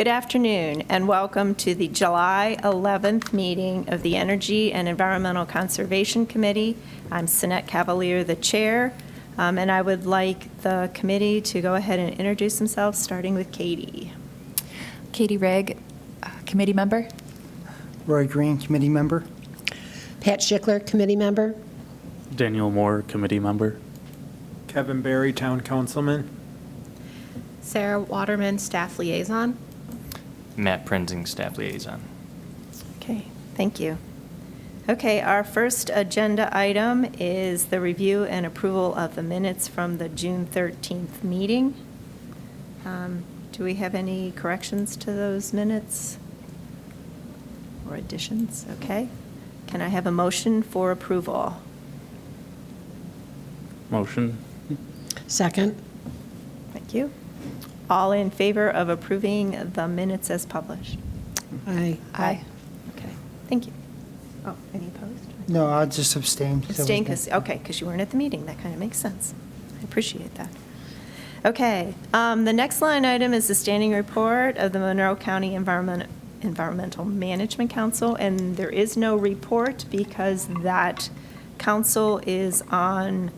Good afternoon, and welcome to the July 11th meeting of the Energy and Environmental Conservation Committee. I'm Cynette Cavaliere, the chair, and I would like the committee to go ahead and introduce themselves, starting with Katie. Katie Rygg, committee member. Roy Green, committee member. Pat Schichler, committee member. Daniel Moore, committee member. Kevin Barry, town councilman. Sarah Waterman, staff liaison. Matt Prenzing, staff liaison. Okay, thank you. Okay, our first agenda item is the review and approval of the minutes from the June 13th meeting. Do we have any corrections to those minutes or additions? Okay. Can I have a motion for approval? Motion. Second. Thank you. All in favor of approving the minutes as published? Aye. Aye. Okay, thank you. Oh, any opposed? No, I'll just abstain. Abstain, because you weren't at the meeting. That kind of makes sense. I appreciate that. Okay, the next line item is the standing report of the Monroe County Environmental Management Council, and there is no report because that council is on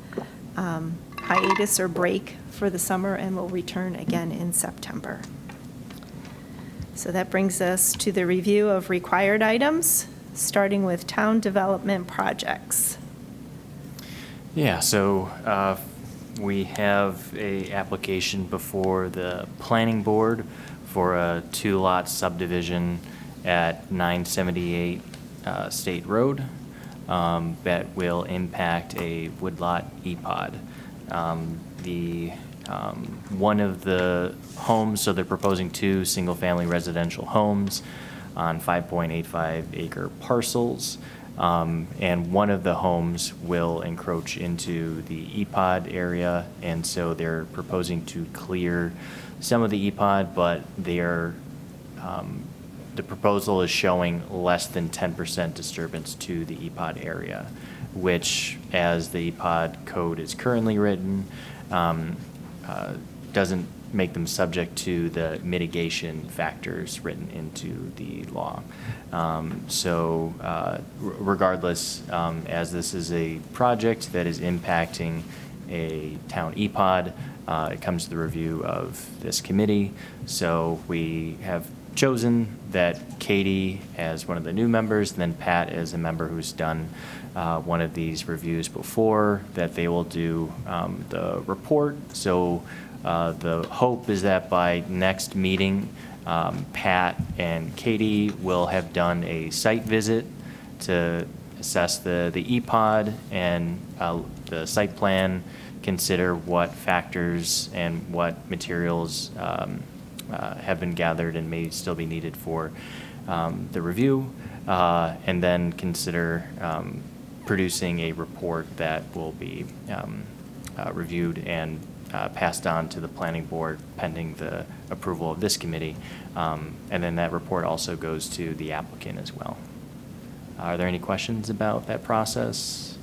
hiatus or break for the summer and will return again in September. So that brings us to the review of required items, starting with town development projects. Yeah, so we have a application before the planning board for a 2-lot subdivision at 978 State Road that will impact a woodlot EPOD. One of the homes, so they're proposing 2 single-family residential homes on 5.85 acre parcels, and one of the homes will encroach into the EPOD area, and so they're proposing to clear some of the EPOD, but they're the proposal is showing less than 10% disturbance to the EPOD area, which, as the EPOD code is currently written, doesn't make them subject to the mitigation factors written into the law. Regardless, as this is a project that is impacting a town EPOD, it comes to the review of this committee. So we have chosen that Katie as one of the new members, and then Pat as a member who's done one of these reviews before, that they will do the report. So the hope is that by next meeting, Pat and Katie will have done a site visit to assess the EPOD and the site plan, consider what factors and what materials have been gathered and may still be needed for the review, and then consider producing a report that will be reviewed and passed on to the planning board pending the approval of this committee. And then that report also goes to the applicant as well. Are there any questions about that process?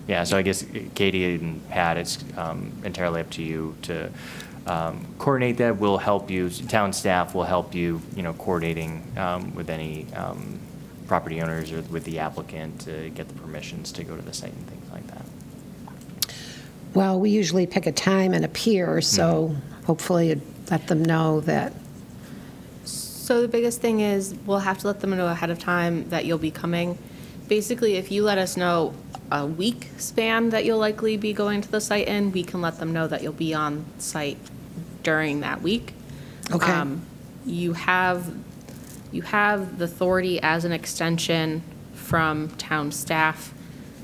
Yeah, so I guess Katie and Pat, it's entirely up to you to coordinate that. We'll help you, town staff will help you, coordinating with any property owners or with the applicant to get the permissions to go to the site and things like that. Well, we usually pick a time and a pier, so hopefully you'd let them know that. So the biggest thing is we'll have to let them know ahead of time that you'll be coming. Basically, if you let us know a week span that you'll likely be going to the site in, we can let them know that you'll be on site during that week. Okay. You have the authority as an extension from town staff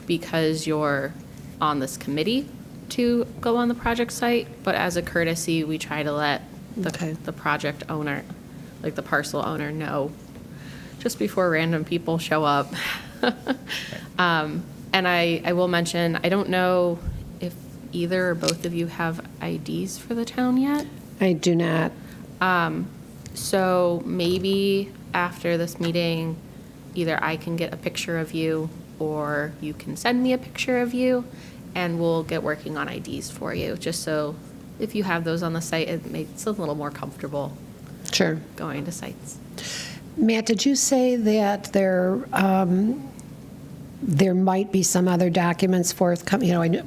because you're on this committee to go on the project site, but as a courtesy, we try to let the project owner, like the parcel owner, know just before random people show up. And I will mention, I don't know if either or both of you have IDs for the town yet. I do not. So maybe after this meeting, either I can get a picture of you or you can send me a picture of you, and we'll get working on IDs for you, just so if you have those on the site, it makes it a little more comfortable Sure. going to sites. Matt, did you say that there might be some other documents forthcoming,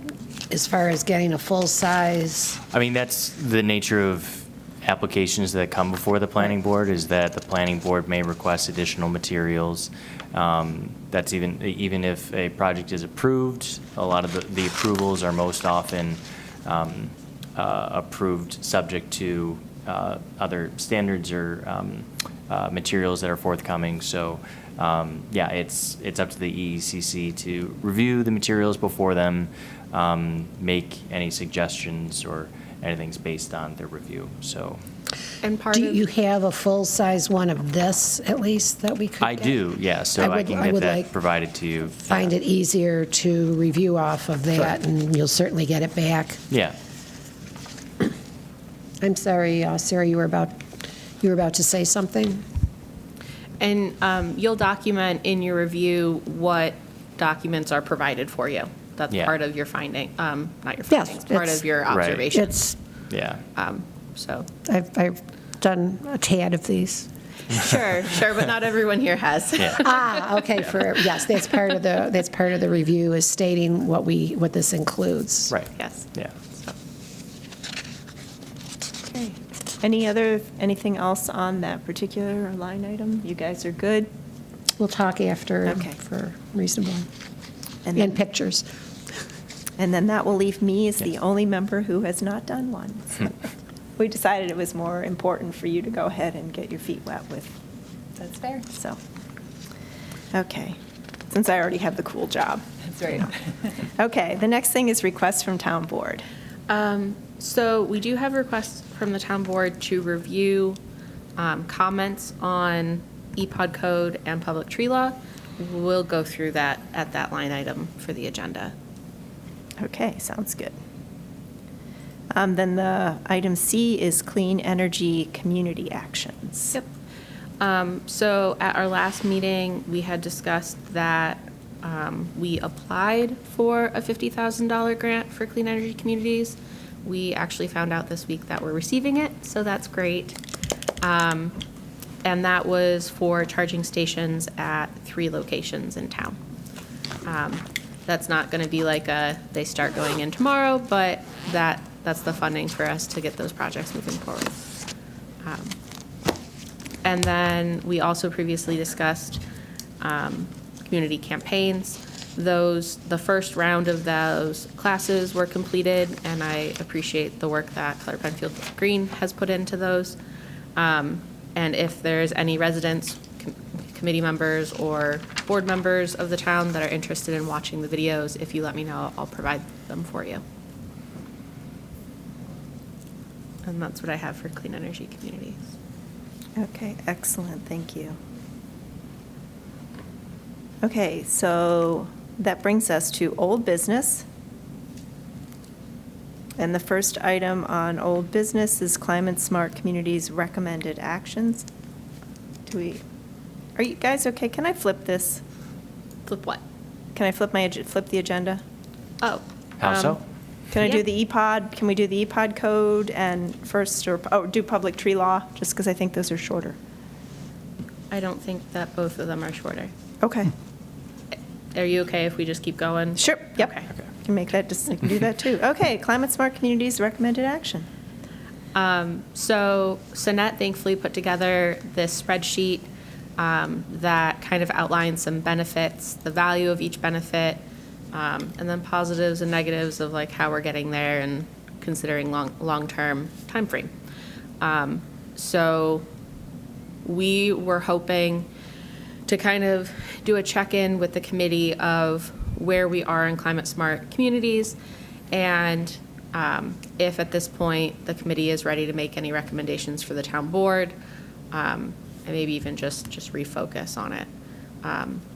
as far as getting a full-size? I mean, that's the nature of applications that come before the planning board, is that the planning board may request additional materials. That's even if a project is approved, a lot of the approvals are most often approved subject to other standards or materials that are forthcoming. So, yeah, it's up to the EECC to review the materials before them, make any suggestions or anything's based on their review. So, And part Do of you have a full-size one of this, at least, that we could I get? do, yeah. So I can get would that like provided to you. Find it easier to review off of that, Sure. and you'll certainly get it back. Yeah. I'm sorry, Sarah, you were about to say something? And you'll document in your review what documents are provided for you. That's Yeah. part of your finding, not your Yes, findings, part it's- of your Right. observations. It's, Yeah. So, I've done a tad of these. sure, but not everyone here has. Yeah. Okay, yes, that's part of the review, is stating what this includes. Right. Yes. Yeah. Okay. Anything else on that particular line item? You guys are good? We'll talk after Okay. for reasonable, And and then- pictures. And then that will leave me as the only member who has not done one. So we decided it was more important for you to go ahead and get your feet wet with. That's fair. So, okay, since I already have the cool job. That's right. Okay, the next thing is requests from town board. So we do have requests from the town board to review comments on EPOD code and public tree law. We'll go through that at that line item for the agenda. Okay, sounds good. Then the item C is clean energy community actions. Yep. So at our last meeting, we had discussed that we applied for a $50,000 grant for clean energy communities. We actually found out this week that we're receiving it, so that's great. And that was for charging stations at 3 locations in town. That's not going to be like they start going in tomorrow, but that's the funding for us to get those projects moving forward. And then we also previously discussed community campaigns. The first round of those classes were completed, and I appreciate the work that Town of Penfield Green has put into those. And if there's any residents, committee members, or board members of the town that are interested in watching the videos, if you let me know, I'll provide them for you. And that's what I have for clean energy communities. Okay, excellent, thank you. Okay, so that brings us to old business. And the first item on old business is Climate Smart Communities recommended actions. Are you guys okay? Can I flip this? Flip what? Can I flip the agenda? Oh. How so? Can I do Yeah. the EPOD? Can we do the EPOD code and first, or do public tree law, just because I think those are shorter? I don't think that both of them are shorter. Okay. Are you okay if we just keep going? Sure, yep. Okay. Can make that, I can do that too. Okay, Climate Smart Communities recommended action. So Cynette thankfully put together this spreadsheet that kind of outlines some benefits, the value of each benefit, and then positives and negatives of like how we're getting there and considering long-term timeframe. So we were hoping to kind of do a check-in with the committee of where we are in climate smart communities, and if at this point the committee is ready to make any recommendations for the town board, and maybe even just refocus on it,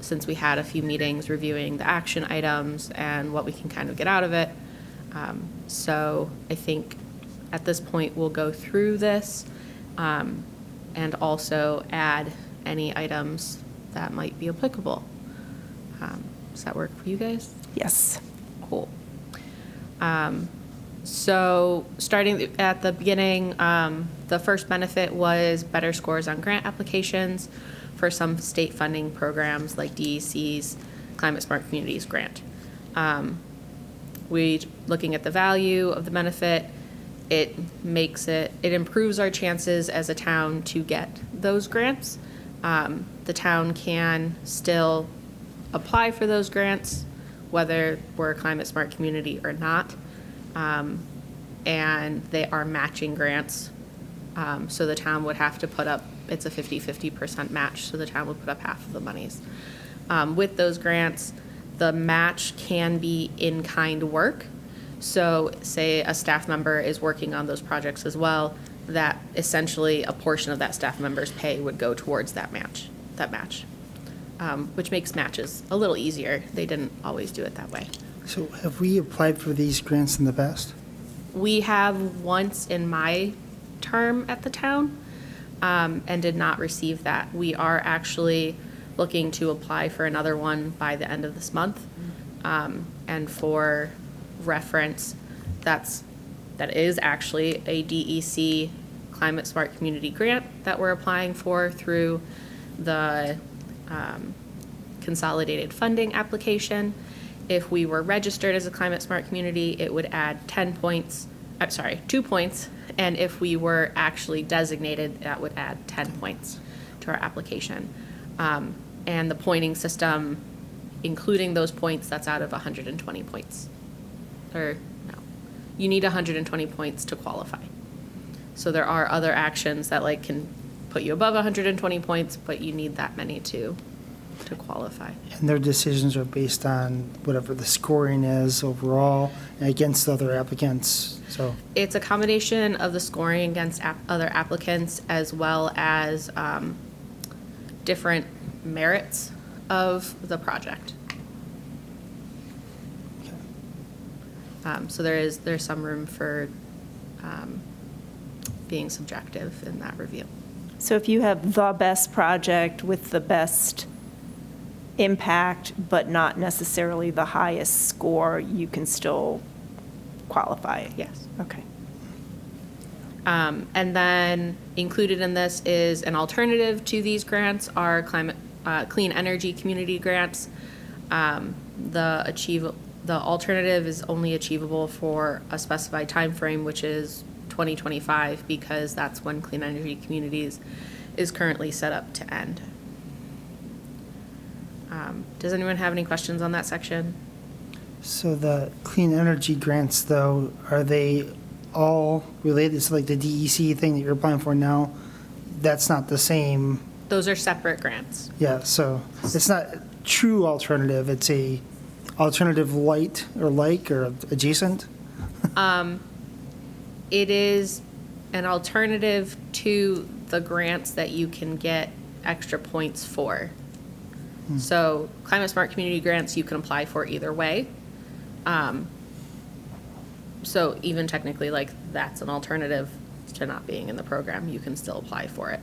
since we had a few meetings reviewing the action items and what we can kind of get out of it. So I think at this point we'll go through this and also add any items that might be applicable. Does that work for you guys? Yes. Cool. So starting at the beginning, the first benefit was better scores on grant applications for some state funding programs like DEC's Climate Smart Communities grant. Looking at the value of the benefit, it improves our chances as a town to get those grants. The town can still apply for those grants, whether we're a climate smart community or not. And they are matching grants. So the town would have to put up, it's a 50% match, so the town would put up half of the monies. With those grants, the match can be in-kind work. So say a staff member is working on those projects as well, that essentially a portion of that staff member's pay would go towards that match, which makes matches a little easier. They didn't always do it that way. So have we applied for these grants in the past? We have once in my term at the town, and did not receive that. We are actually looking to apply for another one by the end of this month. And for reference, that is actually a DEC Climate Smart Community Grant that we're applying for through the consolidated funding application. If we were registered as a Climate Smart Community, it would add 2 points. And if we were actually designated, that would add 10 points to our application. And the pointing system, including those points, that's out of 120 points. Or no, you need 120 points to qualify. So there are other actions that can put you above 120 points, but you need that many to qualify. And their decisions are based on whatever the scoring is overall and against other applicants, so. It's a combination of the scoring against other applicants as well as different merits of the project. So there's some room for being subjective in that review. So if you have the best project with the best impact, but not necessarily the highest score, you can still qualify? Yes. Okay. And then included in this is an alternative to these grants are clean energy community grants. The alternative is only achievable for a specified time frame, which is 2025, because that's when Clean Energy Communities is currently set up to end. Does anyone have any questions on that section? So the clean energy grants, though, are they all related? So like the DEC thing that you're applying for now, that's not the same. Those are separate grants. Yeah, so it's not true alternative. It's a alternative light or like or adjacent. It is an alternative to the grants that you can get extra points for. So Climate Smart Community grants you can apply for either way. So even technically, that's an alternative to not being in the program. You can still apply for it.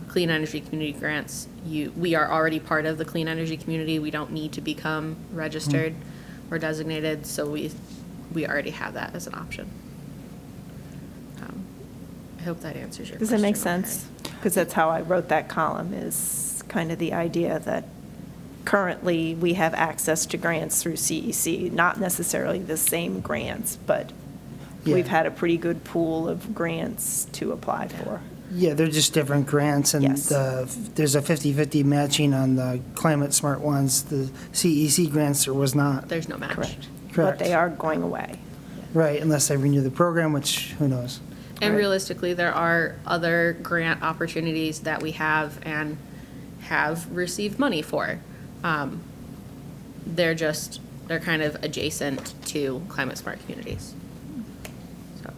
Clean Energy Community grants, we are already part of the Clean Energy Community. We don't need to become registered or designated, so we already have that as an option. I hope that answers your question. Does that make okay. sense? Because that's how I wrote that column, is kind of the idea that currently we have access to grants through CEC, not necessarily the same grants, but we've Yeah. had a pretty good pool of grants to apply for. Yeah, they're just different grants, and Yes. there's a 50-50 matching on the climate smart ones. The CEC grants, there was not. There's no match. Correct. But Correct. they are going away. Right, unless they renew the program, which, who knows? And Right. realistically, there are other grant opportunities that we have and have received money for. They're kind of adjacent to climate smart communities. So,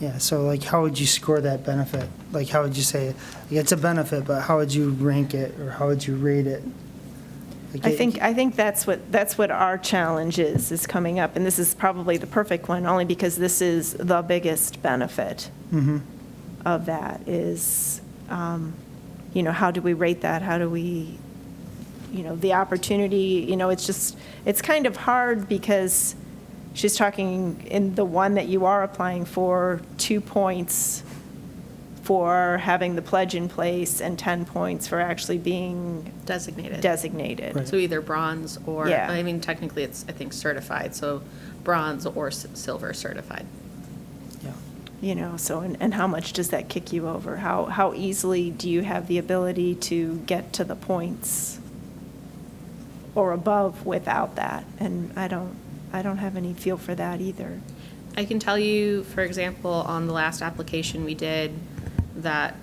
Yeah, so like, how would you score that benefit? Like, how would you say, it's a benefit, but how would you rank it, or how would you rate it? Like, I think that's what our challenge is coming up, and this is probably the perfect one, only because this is the biggest benefit of that is, how do we rate that? How do we, the opportunity, it's kind of hard because she's talking in the one that you are applying for, 2 points for having the pledge in place and 10 points for actually being Designated. designated. Right. So either bronze or, Yeah. I mean, technically it's, I think, certified, so bronze or silver certified. Yeah. You know, so, and how much does that kick you over? How easily do you have the ability to get to the points or above without that? And I don't have any feel for that either. I can tell you, for example, on the last application we did that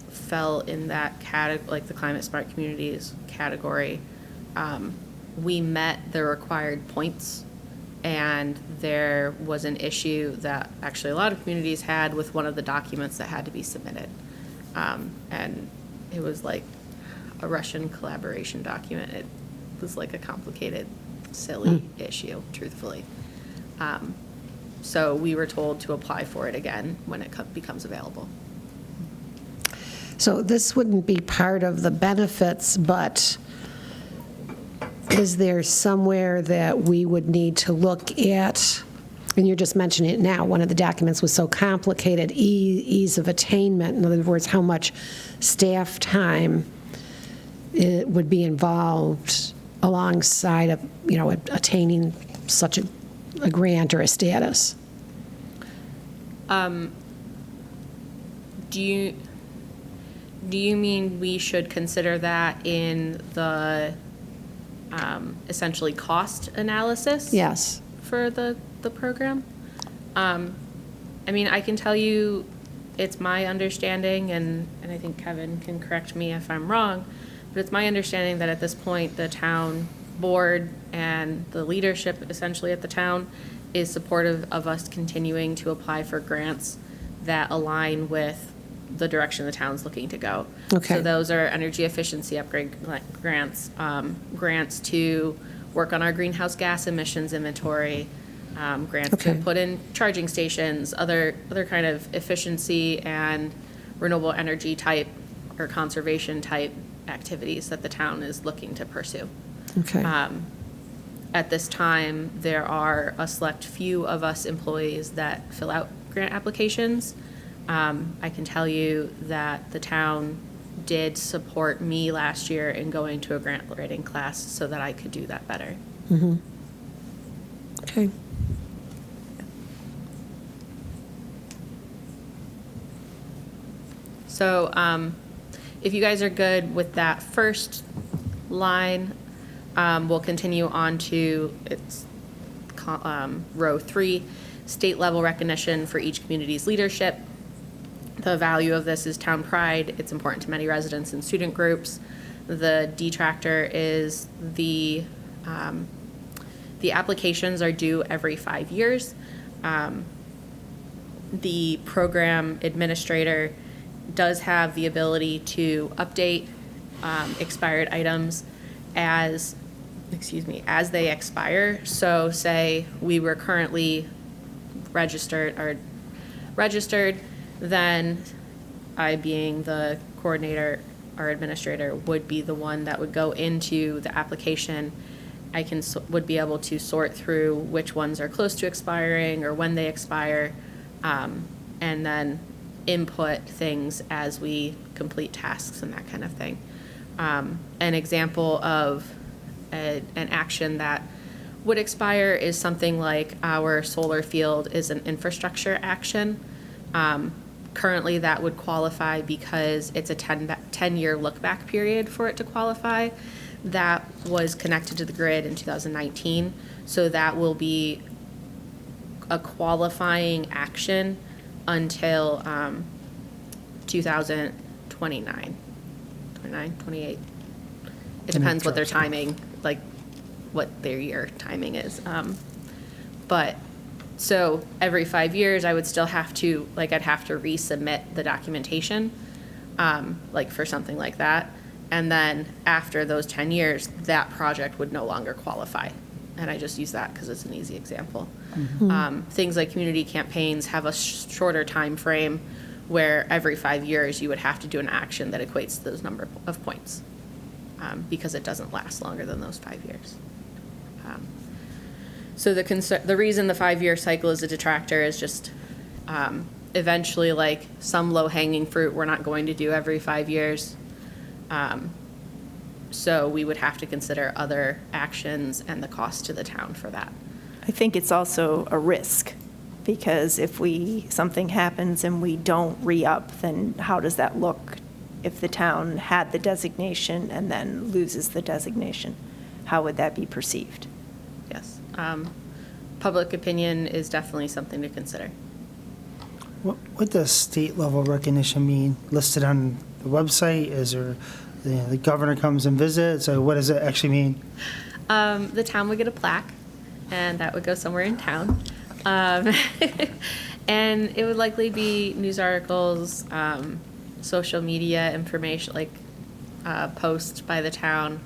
fell in that category, like the climate smart communities category, we met the required points, and there was an issue that actually a lot of communities had with one of the documents that had to be submitted. And it was like a Russian collaboration document. It was like a complicated, silly issue, truthfully. So we were told to apply for it again when it becomes available. So this wouldn't be part of the benefits, but is there somewhere that we would need to look at, and you're just mentioning it now, one of the documents was so complicated, ease of attainment, in other words, how much staff time it would be involved alongside of, you know, attaining such a grant or a status? Do you mean we should consider that in the essentially cost analysis? Yes. For the program? I mean, I can tell you, it's my understanding, and I think Kevin can correct me if I'm wrong, but it's my understanding that at this point, the town board and the leadership essentially at the town is supportive of us continuing to apply for grants that align with the direction the town's looking to go. Okay. So those are energy efficiency upgrade grants, grants to work on our greenhouse gas emissions inventory, grants to Okay. put in charging stations, other kind of efficiency and renewable energy type or conservation type activities that the town is looking to pursue. Okay. At this time, there are a select few of us employees that fill out grant applications. I can tell you that the town did support me last year in going to a grant writing class so that I could do that better. Okay. So if you guys are good with that first line, we'll continue on to row 3, state level recognition for each community's leadership. The value of this is town pride. It's important to many residents and student groups. The detractor is the applications are due every 5 years. The program administrator does have the ability to update expired items as they expire. So say we were currently registered, then I, being the coordinator or administrator, would be the one that would go into the application. I would be able to sort through which ones are close to expiring or when they expire, and then input things as we complete tasks and that kind of thing. An example of an action that would expire is something like our solar field is an infrastructure action. Currently, that would qualify because it's a 10-year look-back period for it to qualify. That was connected to the grid in 2019, so that will be a qualifying action until 2029, 28. It depends what their timing, like what their year timing is. But so every 5 years, I would still have to, I'd have to resubmit the documentation, for something like that. And then after those 10 years, that project would no longer qualify. And I just use that because it's an easy example. Things like community campaigns have a shorter time frame where every 5 years you would have to do an action that equates to those number of points, because it doesn't last longer than those 5 years. So the reason the 5-year cycle is a detractor is just eventually, like, some low-hanging fruit we're not going to do every 5 years. So we would have to consider other actions and the cost to the town for that. I think it's also a risk, because if something happens and we don't re-up, then how does that look if the town had the designation and then loses the designation? How would that be perceived? Yes. Public opinion is definitely something to consider. What does state level recognition mean? Listed on the website? Is there, the governor comes and visits? So what does it actually mean? The town would get a plaque, and that would go somewhere in town. And it would likely be news articles, social media information, like posts by the town.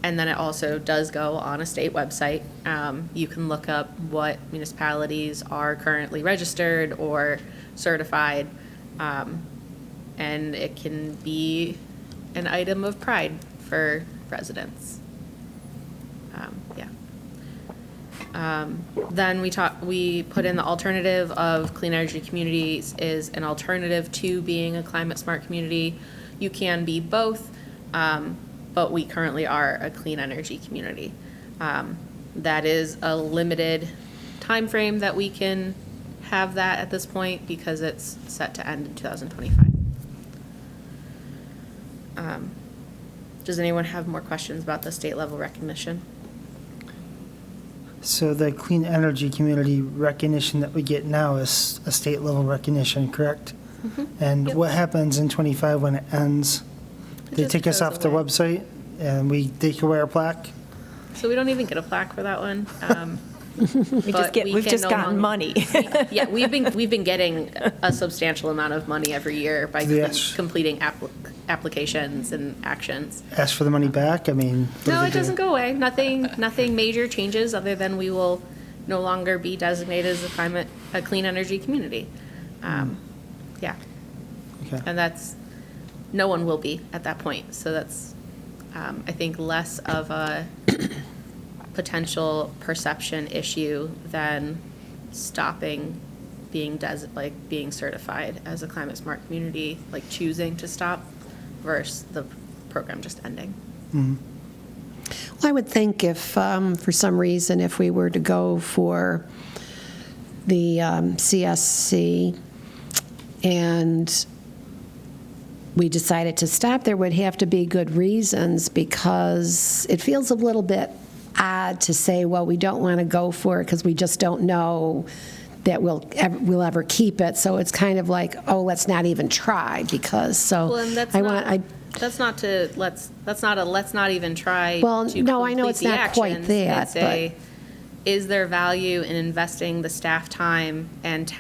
And then it also does go on a state website. You can look up what municipalities are currently registered or certified. And it can be an item of pride for residents. Then we put in the alternative of clean energy communities is an alternative to being a climate smart community. You can be both, but we currently are a clean energy community. That is a limited time frame that we can have that at this point because it's set to end in 2025. Does anyone have more questions about the state level recognition? So the clean energy community recognition that we get now is a state level recognition, correct? Mm-hmm. And Yep. what happens in 25 when it ends? It They just take us goes off the away. website and they can wear a plaque? So we don't even get a plaque for that one. We've just gotten money. Yeah, we've been getting a substantial amount of money every year by Yes. completing applications and actions. Ask for the money back? I mean, what do No, they it do? doesn't go away. Nothing major changes other than we will no longer be designated as a clean energy community. Yeah, Okay. and no one will be at that point. So that's, I think, less of a potential perception issue than stopping being certified as a climate smart community, like choosing to stop versus the program just ending. Mhm. Well, I would think if, for some reason, if we were to go for the CSC and we decided to stop, there would have to be good reasons, because it feels a little bit odd to say, well, we don't want to go for it because we just don't know that we'll ever keep it. So it's kind of like, oh, let's not even try, because, so Well, and let's not even try Well, to no, I know complete it's the not quite actions that, and say, is there value in investing the staff time and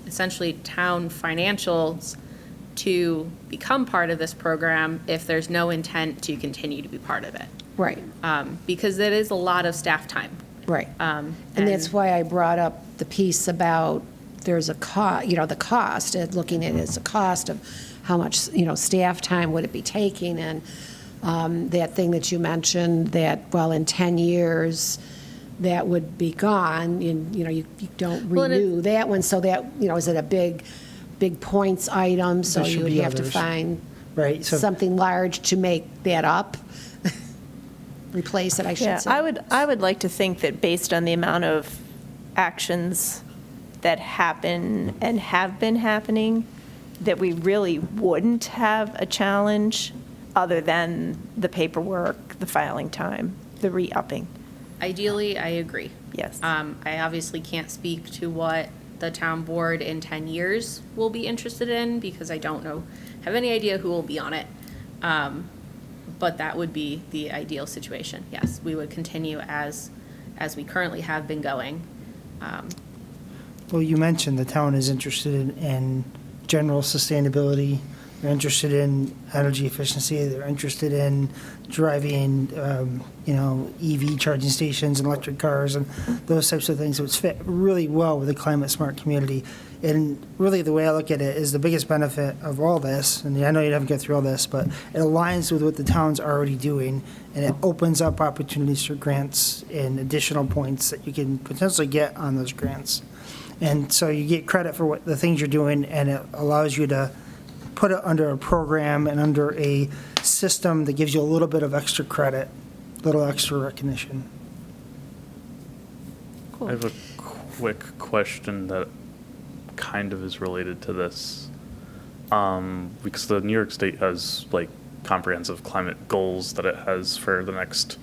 essentially town financials to become part of this program if there's no intent to continue to be part of it? right, Because it is a lot of staff time. right. And that's why I brought up the piece about there's a the cost, looking at it as a cost of how much, staff time would it be taking, and that thing that you mentioned, that, well, in 10 years, that would be gone, and, you don't Well, and renew that one, so that, is it a big points item, so There should you would be have to others. find Right, so something large to make that up, replace it, I should Yeah, say. I would like to think that based on the amount of actions that happen and have been happening, that we really wouldn't have a challenge other than the paperwork, the filing time, the re-upping. Ideally, I agree. Yes. I obviously can't speak to what the town board in 10 years will be interested in, because I don't have any idea who will be on it. But that would be the ideal situation. Yes, we would continue as we currently have been going. well, you mentioned the town is interested in general sustainability They're interested in energy efficiency. They're interested in driving, EV charging stations and electric cars and those types of things. So it's fit really well with the climate smart community. And really the way I look at it is the biggest benefit of all this, and I know you haven't got through all this, but it aligns with what the town's already doing, and it opens up opportunities for grants and additional points that you can potentially get on those grants. And so you get credit for what the things you're doing, and it allows you to put it under a program and under a system that gives you a little bit of extra credit, a little extra recognition. Cool. I have a quick question that kind of is related to this. Because the New York State has like comprehensive climate goals that it has for the next,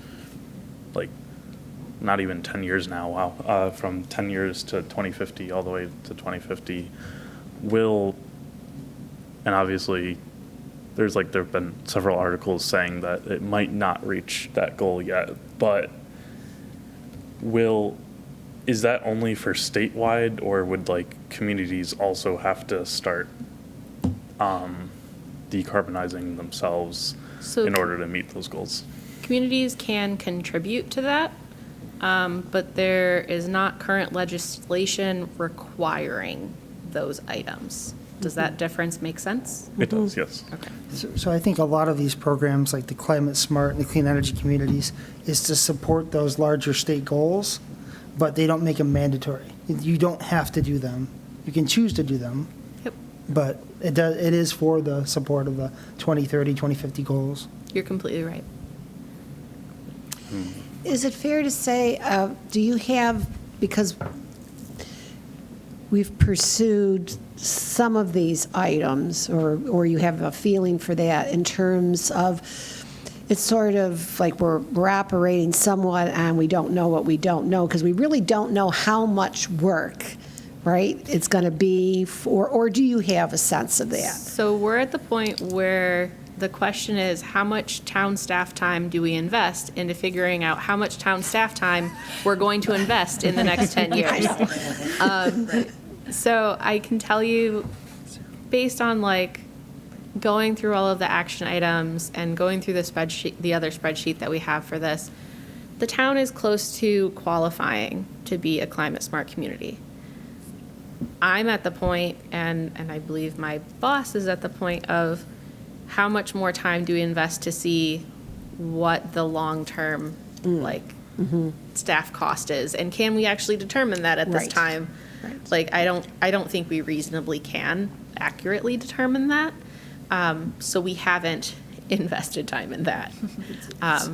like, not even 10 years now, wow, from 10 years to 2050 all the way to 2050. And obviously there have been several articles saying that it might not reach that goal yet, but is that only for statewide, or would like communities also have to start decarbonizing themselves in order to meet those goals? Communities can contribute to that, but there is not current legislation requiring those items. Does that difference make sense? It does, yes. Okay. So I think a lot of these programs, like the Climate Smart and the Clean Energy Communities, is to support those larger state goals, but they don't make them mandatory. You don't have to do them. You can choose to do them, Yep. but it is for the support of the 2030, 2050 goals. You're completely right. Is it fair to say, do you have, because we've pursued some of these items, or you have a feeling for that in terms of, it's sort of like we're operating somewhat and we don't know what we don't know, because we really don't know how much work, right, it's going to be, or do you have a sense of that? So we're at the point where the question is, how much town staff time do we invest into figuring out how much town staff time we're going to invest in the next 10 years? So I can tell you, based on like going through all of the action items and going through the spreadsheet, the other spreadsheet that we have for this, the town is close to qualifying to be a climate smart community. I'm at the point, and I believe my boss is at the point of how much more time do we invest to see what the long-term staff cost is, and can we actually determine that at this Right. time? Right. Like, I don't think we reasonably can accurately determine that. So we haven't invested time in that.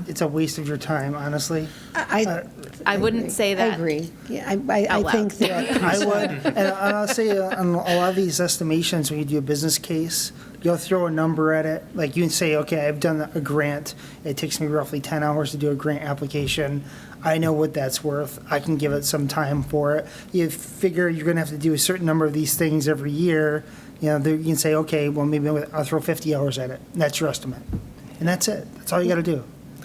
It's a waste of your time, honestly. I wouldn't say that. I agree. Yeah, I out think loud. that. I would, and I'll say on a lot of these estimations, when you do a business case, you'll throw a number at it. Like you can say, okay, I've done a grant. It takes me roughly 10 hours to do a grant application. I know what that's worth. I can give it some time for it. You figure you're going to have to do a certain number of these things every year. You can say, okay, well, maybe I'll throw 50 hours at it. That's your estimate. And that's it. That's all you got to do.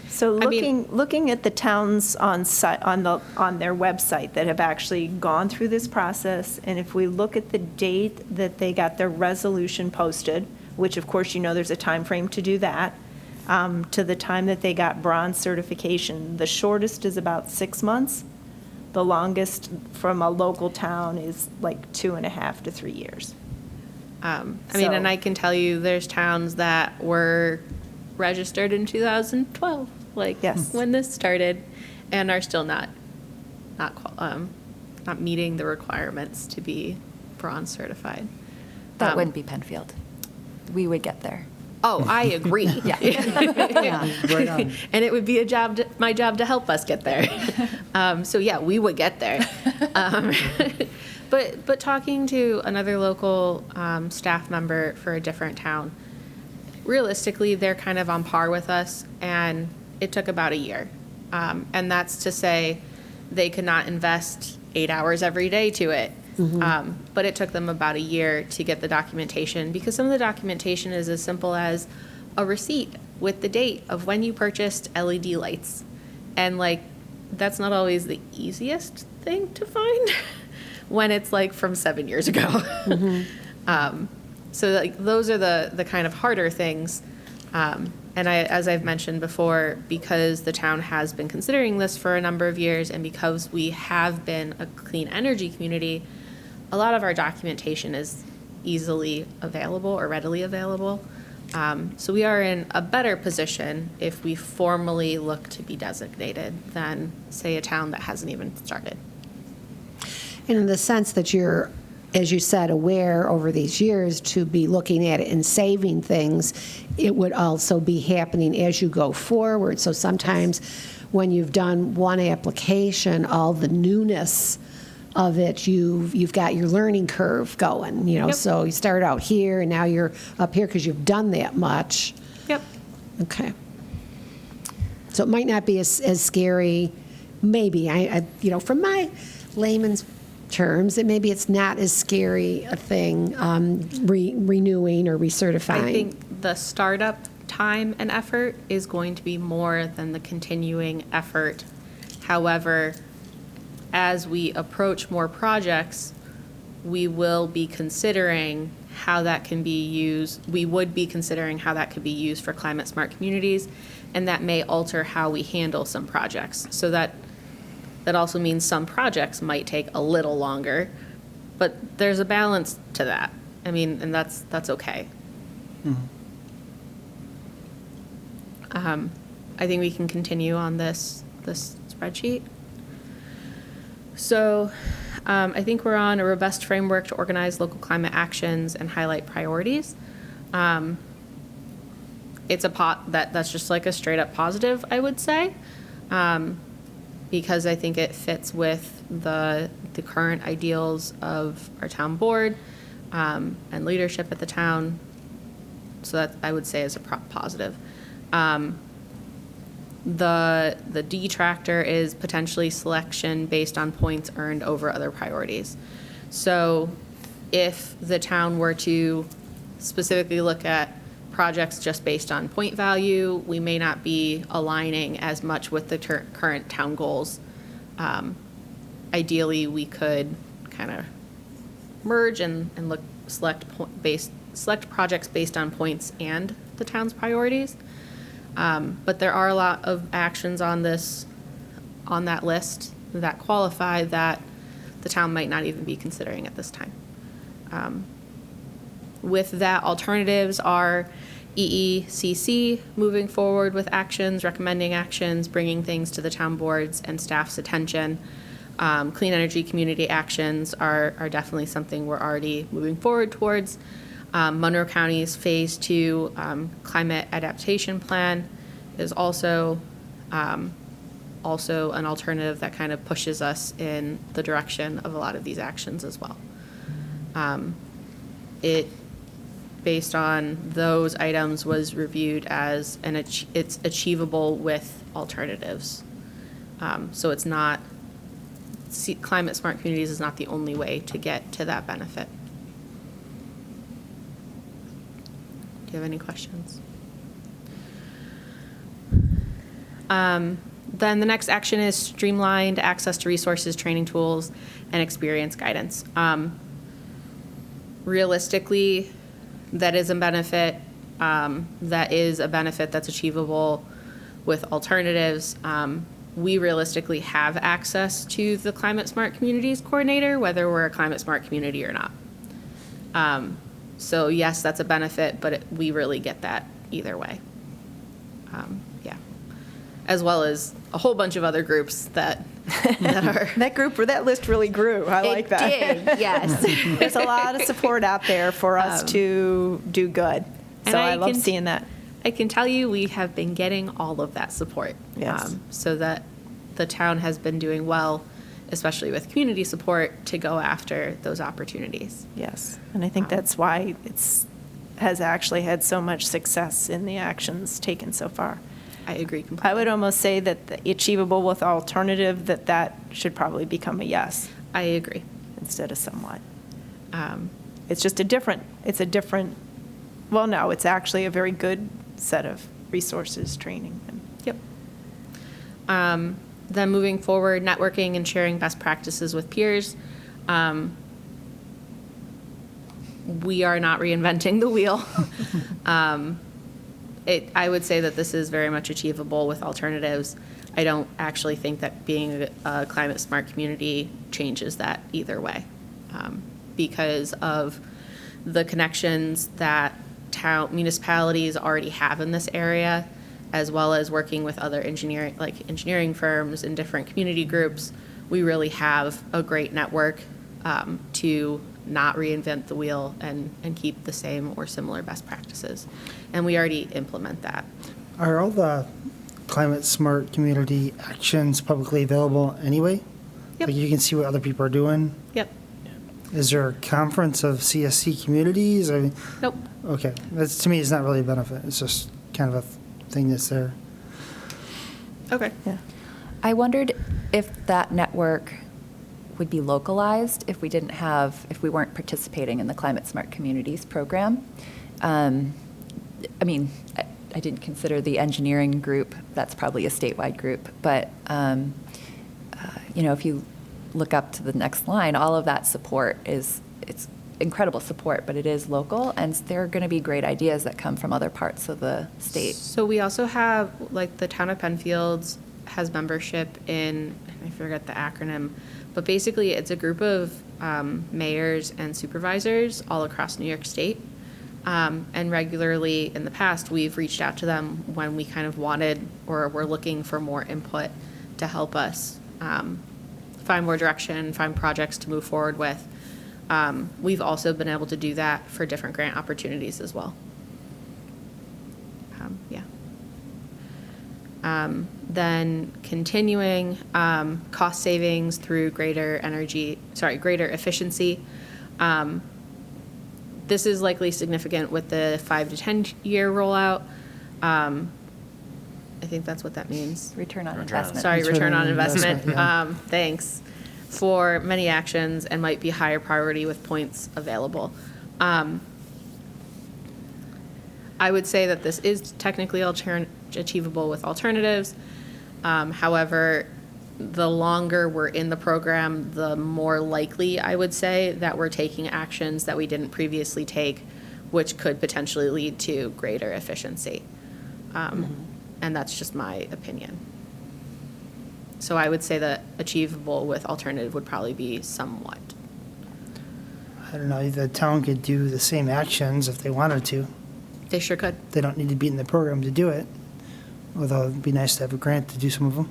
So I mean- looking at the towns on their website that have actually gone through this process, and if we look at the date that they got their resolution posted, which of course there's a time frame to do that, to the time that they got bronze certification, the shortest is about 6 months. The longest from a local town is like 2.5 to 3 years. And I can tell you there's towns that were registered in 2012, Yes. when this started, and are still not meeting the requirements to be bronze certified. That wouldn't be Penfield. We would get there. Oh, I agree. Yeah. Right on. And it would be my job to help us get there. So yeah, we would get there. But talking to another local staff member for a different town, realistically, they're kind of on par with us, and it took about a year. And that's to say they could not invest 8 hours every day to it. But it took them about a year to get the documentation, because some of the documentation is as simple as a receipt with the date of when you purchased LED lights. And that's not always the easiest thing to find when it's from 7 years ago. So like, those are the kind of harder things. And as I've mentioned before, because the town has been considering this for a number of years, and because we have been a clean energy community, a lot of our documentation is easily available or readily available. So we are in a better position if we formally look to be designated than, say, a town that hasn't even started. And in the sense that you're, as you said, aware over these years to be looking at it and saving things, it would also be happening as you go forward. So sometimes when you've done one application, all the newness of it, you've got your learning curve going, you know. Yep. So you start out here and now you're up here because you've done that much. Yep. Okay. So it might not be as scary, maybe, I you know, from my layman's terms, maybe it's not as scary a thing, renewing or recertifying. I think the startup time and effort is going to be more than the continuing effort. However, as we approach more projects, we will be considering how that can be used. We would be considering how that could be used for climate smart communities, and that may alter how we handle some projects. So that also means some projects might take a little longer, but there's a balance to that. I mean, and that's okay. I think we can continue on this spreadsheet. So I think we're on a robust framework to organize local climate actions and highlight priorities. It's that's just like a straight up positive, I would say, because I think it fits with the current ideals of our town board and leadership at the town. So that I would say is a positive. The detractor is potentially selection based on points earned over other priorities. So if the town were to specifically look at projects just based on point value, we may not be aligning as much with the current town goals. Ideally, we could kind of merge and select projects based on points and the town's priorities. But there are a lot of actions on that list that qualify that the town might not even be considering at this time. With that, alternatives are EECC, moving forward with actions, recommending actions, bringing things to the town boards and staff's attention. Clean energy community actions are definitely something we're already moving forward towards. Monroe County's Phase 2 climate adaptation plan is also an alternative that kind of pushes us in the direction of a lot of these actions as well. It, based on those items, was reviewed as it's achievable with alternatives. So it's not, climate smart communities is not the only way to get to that benefit. Do you have any questions? Then the next action is streamlined access to resources, training tools, and experience guidance. Realistically, that is a benefit. That is a benefit that's achievable with alternatives. We realistically have access to the Climate Smart Communities Coordinator, whether we're a Climate Smart community or not. So yes, that's a benefit, but we really get that either way. Yeah, as well as a whole bunch of other groups that are. That list really grew. I like that. It did, yes. There's a lot of support out there for us to do good. And So I love seeing that. I can tell you we have been getting all of that support. Yes. So that the town has been doing well, especially with community support, to go after those opportunities. Yes, and I think that's why has actually had so much success in the actions taken so far. I agree completely. I would almost say that the achievable with alternative, that should probably become a yes I agree. instead of somewhat. It's just a different, well, no, it's actually a very good set of resources, training. Yep. Then moving forward, networking and sharing best practices with peers. we are not reinventing the wheel. I would say that this is very much achievable with alternatives. I don't actually think that being a climate smart community changes that either way, because of the connections that municipalities already have in this area, as well as working with other engineering firms and different community groups. We really have a great network to not reinvent the wheel and keep the same or similar best practices. And we already implement that. Are all the climate smart community actions publicly available anyway? Yep. Like you can see what other people are doing? Yep. Is there a conference of CSC communities? I mean, Nope. okay, that's, to me, it's not really a benefit. It's just kind of a thing that's there. Okay. Yeah. I wondered if that network would be localized if we weren't participating in the Climate Smart Communities program. I mean, I didn't consider the engineering group. That's probably a statewide group. But, if you look up to the next line, all of that support it's incredible support, but it is local, and there are going to be great ideas that come from other parts of the state. So we also have, the Town of Penfield has membership in, I forget the acronym, but basically it's a group of mayors and supervisors all across New York State. And regularly in the past, we've reached out to them when we kind of wanted or were looking for more input to help us find more direction, find projects to move forward with. We've also been able to do that for different grant opportunities as well. Then continuing cost savings through greater efficiency. This is likely significant with the 5 to 10 year rollout. I think that's what that means. Return on investment. Sorry, Return return on on investment. investment, yeah. Thanks. For many actions and might be higher priority with points available. I would say that this is technically achievable with alternatives. However, the longer we're in the program, the more likely I would say that we're taking actions that we didn't previously take, which could potentially lead to greater efficiency. And that's just my opinion. So I would say that achievable with alternative would probably be somewhat. I don't know, the town could do the same actions if they wanted to. They sure could. They don't need to be in the program to do it, although it'd be nice to have a grant to do some of them.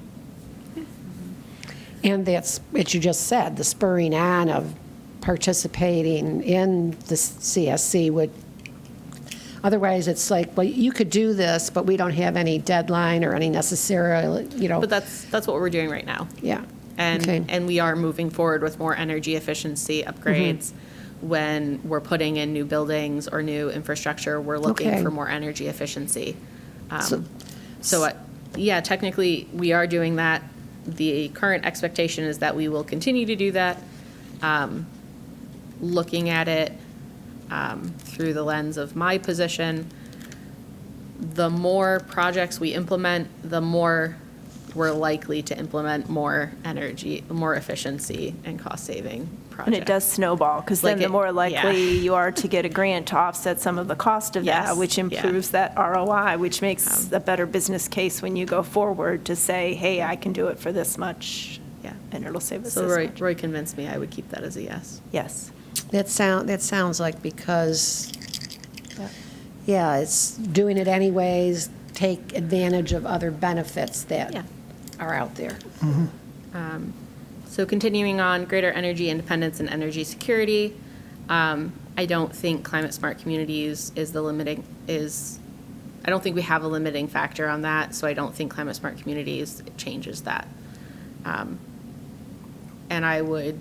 And that's, as you just said, the spurring on of participating in the CSC would, otherwise it's like, well, you could do this, but we don't have any deadline or any necessary, But that's what we're doing right now. Yeah. And Okay. and we are moving forward with more energy efficiency upgrades. When we're putting in new buildings or new infrastructure, we're looking Okay. for more energy efficiency. So- Technically, we are doing that. The current expectation is that we will continue to do that. Looking at it through the lens of my position, the more projects we implement, the more we're likely to implement more energy, more efficiency and cost saving projects. And it does snowball, because then the more likely you are to get a grant to offset some of the cost of that, Yes, which yeah. improves that ROI, which makes a better business case when you go forward to say, hey, I can do it for this much, Yeah. and it'll save us So this much. Roy convinced me I would keep that as a yes. Yes. That sounds like because, yeah, it's doing it anyways, take advantage of other benefits that Yeah. are out there. So continuing on, greater energy independence and energy security. I don't think climate smart communities I don't think we have a limiting factor on that, so I don't think climate smart communities changes that. And I would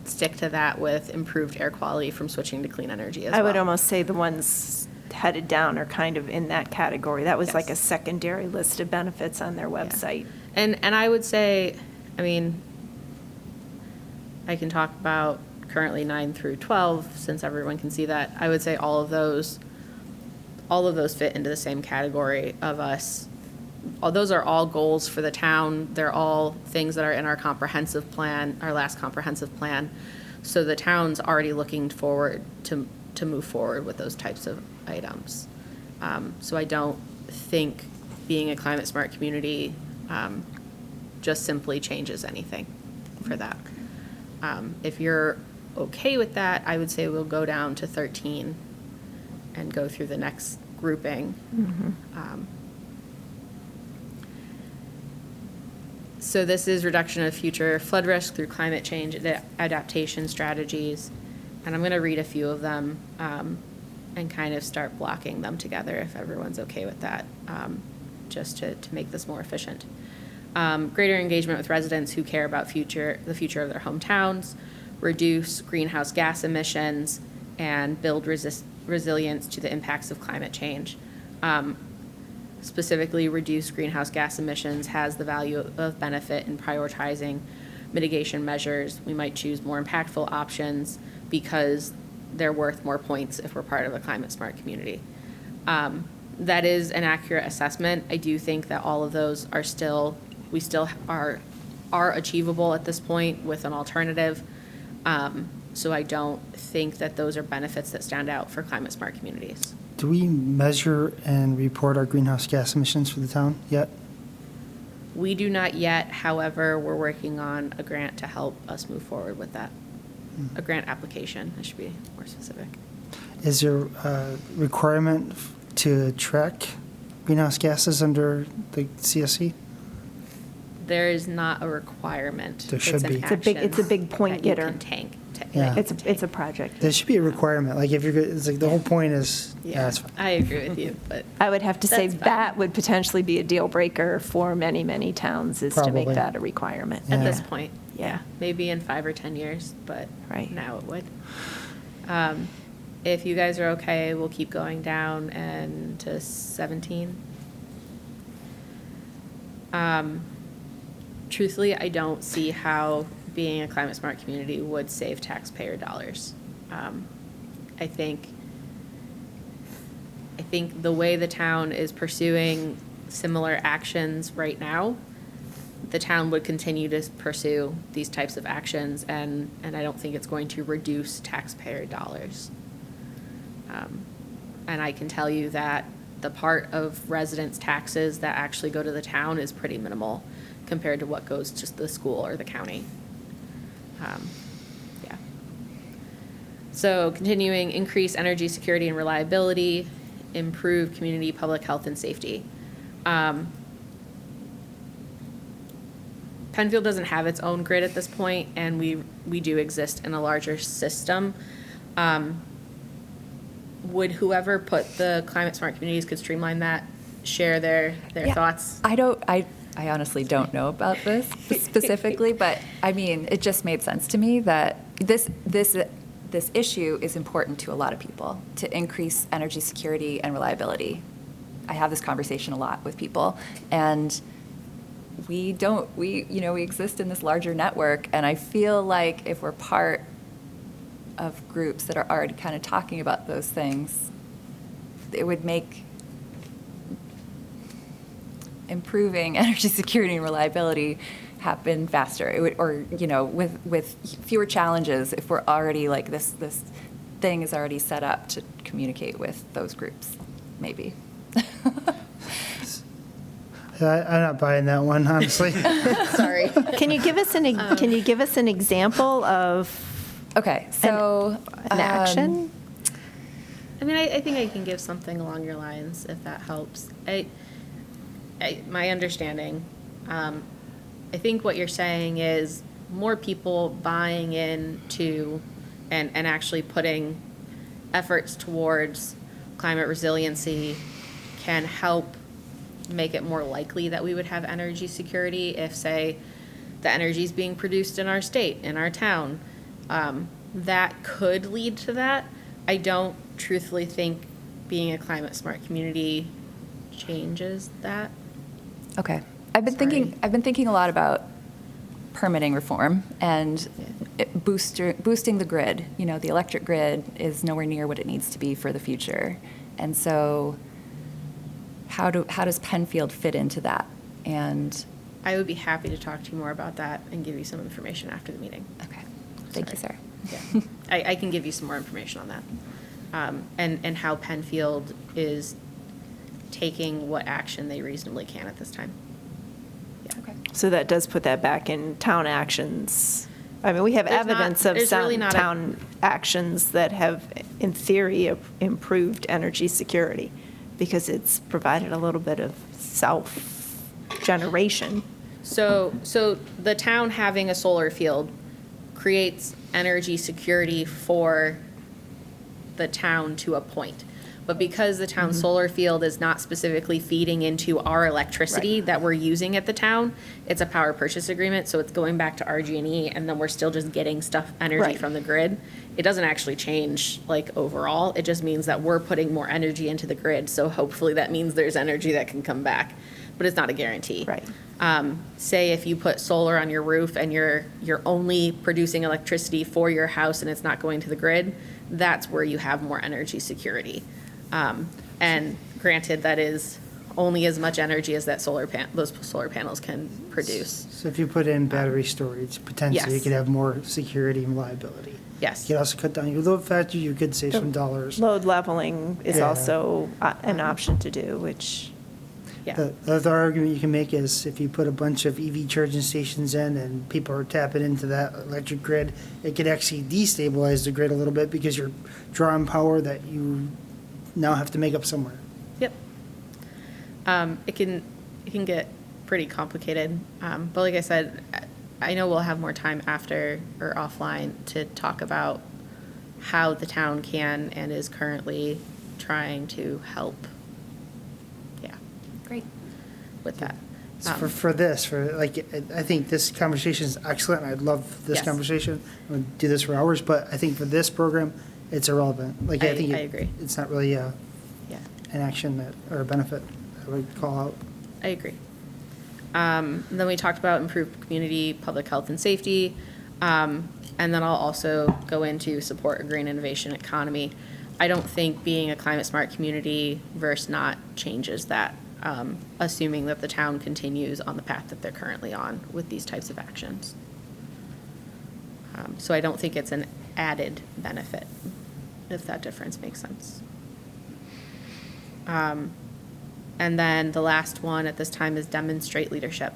stick to that with improved air quality from switching to clean energy as well. I would almost say the ones headed down are kind of in that category. That was like a Yes. secondary list of benefits on their website. And I would say, I can talk about currently 9 through 12, since everyone can see that. I would say all of those fit into the same category of us. Those are all goals for the town. They're all things that are in our comprehensive plan, our last comprehensive plan. So the town's already looking forward to move forward with those types of items. So I don't think being a climate smart community just simply changes anything for that. If you're okay with that, I would say we'll go down to 13 and go through the next grouping. So this is reduction of future flood risk through climate change adaptation strategies. And I'm going to read a few of them and kind of start blocking them together if everyone's okay with that, just to make this more efficient. Greater engagement with residents who care about the future of their hometowns, reduce greenhouse gas emissions, and build resilience to the impacts of climate change. Specifically, reduce greenhouse gas emissions has the value of benefit in prioritizing mitigation measures. We might choose more impactful options because they're worth more points if we're part of a climate smart community. That is an accurate assessment. I do think that all of those are still achievable at this point with an alternative. So I don't think that those are benefits that stand out for climate smart communities. Do we measure and report our greenhouse gas emissions for the town yet? We do not yet. However, we're working on a grant to help us move forward with that. A grant application, I should be more specific. Is there a requirement to track greenhouse gases under the CSC? There is not a requirement. There should It's an be. It's a big point action that getter. you can tank. Yeah. It's a project. There should be a requirement. Like if you're, it's like the whole point is, yeah, Yeah, that's fine. I agree with you, but I would have to say That's fine. that would potentially be a deal breaker for many, many towns, is to make Probably. that a requirement. at Yeah. this point, Yeah. yeah, maybe in 5 or 10 years, but Right. now it would. If you guys are okay, we'll keep going down and to 17. Truthfully, I don't see how being a climate smart community would save taxpayer dollars. I think the way the town is pursuing similar actions right now, the town would continue to pursue these types of actions, and I don't think it's going to reduce taxpayer dollars. And I can tell you that the part of residents' taxes that actually go to the town is pretty minimal compared to what goes to the school or the county. Yeah. So continuing, increase energy security and reliability, improve community public health and safety. Penfield doesn't have its own grid at this point, and we do exist in a larger system. Would whoever put the climate smart communities could streamline that, share their Yeah. thoughts? I honestly don't know about this specifically, but I mean, it just made sense to me that this issue is important to a lot of people, to increase energy security and reliability. I have this conversation a lot with people, and we exist in this larger network, and I feel like if we're part of groups that are already kind of talking about those things, it would make improving energy security and reliability happen faster. It would, or with fewer challenges, if we're already like this thing is already set up to communicate with those groups, maybe. I'm not buying that one, honestly. Sorry. Can you give us an example of Okay, so an action? I mean, I think I can give something along your lines, if that helps. My understanding, I think what you're saying is more people buying into and actually putting efforts towards climate resiliency can help make it more likely that we would have energy security if, say, the energy is being produced in our state, in our town. That could lead to that. I don't truthfully think being a climate smart community changes that. Okay. I've been thinking a lot about permitting reform and boosting the grid. The electric grid is nowhere near what it needs to be for the future. And so how does Penfield fit into that? And I would be happy to talk to you more about that and give you some information after the meeting. okay. Thank you, Sarah. Yeah. I can give you some more information on that. And how Penfield is taking what action they reasonably can at this time. Yeah. Okay. So that does put that back in town actions. I mean, we have There's not- evidence of there's really not a- town actions that have, in theory, improved energy security because it's provided a little bit of self-generation. So the town having a solar field creates energy security for the town to a point. But because the town solar field is not specifically feeding into our electricity Right. that we're using at the town, it's a power purchase agreement, so it's going back to RG&E, and then we're still just getting energy Right. from the grid. It doesn't actually change, like, overall. It just means that we're putting more energy into the grid, so hopefully that means there's energy that can come back. But it's not a guarantee. Right. Say if you put solar on your roof and you're only producing electricity for your house and it's not going to the grid, that's where you have more energy security. And granted, that is only as much energy as those solar panels can produce. So if you put in battery storage, potentially you Yes. could have more security and reliability. Yes. You could also cut down your load factor, you could save some dollars. Load leveling is Yeah. also an option to do, which, Yeah. The other argument you can make is if you put a bunch of EV charging stations in and people are tapping into that electric grid, it could actually destabilize the grid a little bit because you're drawing power that you now have to make up somewhere. Yep. It can get pretty complicated. But like I said, I know we'll have more time after or offline to talk about how the town can and is currently trying to help. Yeah, Great. with that. So I think this conversation is excellent. I'd love this Yes. conversation. I would do this for hours, but I think for this program, it's irrelevant. Like, I think I agree. it's not really Yeah, an action or a benefit I would call out. I agree. Then we talked about improved community, public health and safety. And then I'll also go into support a green innovation economy. I don't think being a climate smart community versus not changes that, assuming that the town continues on the path that they're currently on with these types of actions. So I don't think it's an added benefit, if that difference makes sense. And then the last one at this time is demonstrate leadership.